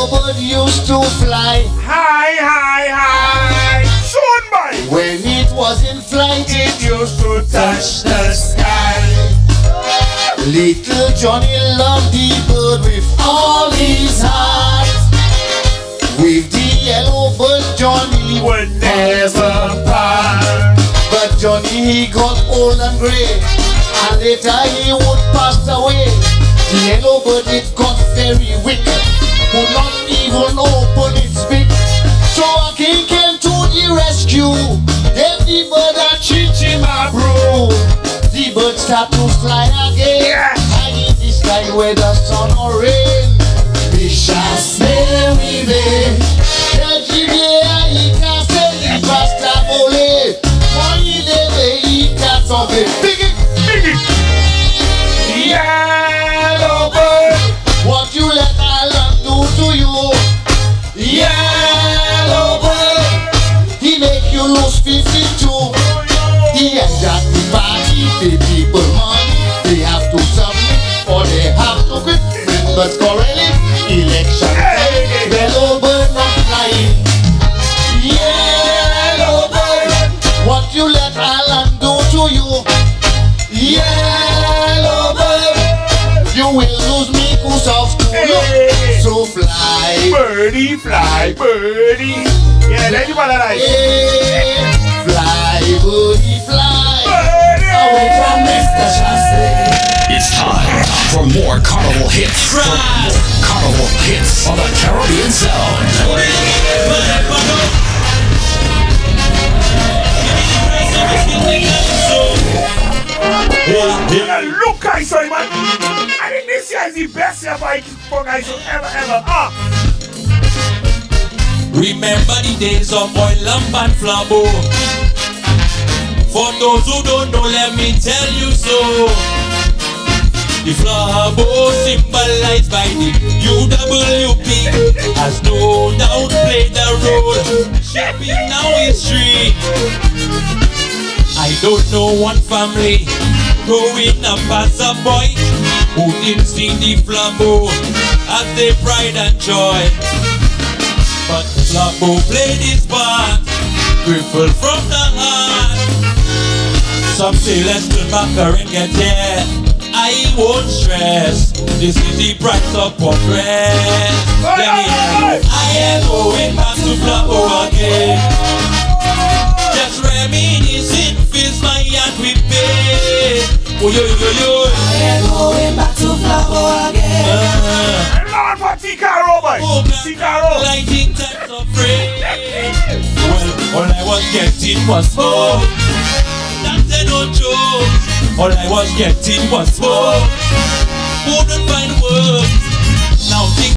yellow bird used to fly high, high, high. Soon by when it was in flight, it used to touch the sky. Little Johnny loved the bird with all his heart. With the yellow bird, Johnny would never part. But Johnny, he got old and gray, and later he would pass away. The yellow bird, it got very weak, could not even open its beak. So a king came to the rescue, gave the bird a chichima brew. The bird start to fly again, high in the sky where the sun or rain. We shall stay with it. El Jibia, he can say the pasta ole. Money they he can solve it. Biggie, biggie. Yellow bird, what you let Alan do to you? Yellow bird, he make you lose 52. He entered the party, pay people money. They have to submit or they have to quit. But currently, election time, yellow bird not flying. Yellow bird, what you let Alan do to you? Yellow bird, you will lose me goose of school. So fly, birdie, fly, birdie. Yeah, let you like. Fly, birdie, fly. Away from Mr. Shasta. It's time for more carnival hits. For more carnival hits on the Caribbean sound. Look, guys, sorry, man. I think this year is the best year for guys ever. Remember the days of oil and flambeau. For those who don't know, let me tell you so. The flambeau symbolized by the UWP has no doubt played a role shaping our history. I don't know one family growing up as a boy who didn't see the flambeau as their pride and joy. But the flambeau played his part, grateful from the heart. Some say let's turn back and get there. I won't stress, this is the price of progress. Let me hear you. I am going back to flambeau again. Just reminiscing fills my heart with pain. Oh yo yo yo. I am going back to flambeau again. Lord for T-Caro, boy. T-Caro. Lighting types of rain. Well, all I was getting was smoke. That's no joke. All I was getting was smoke. Couldn't find words. Now think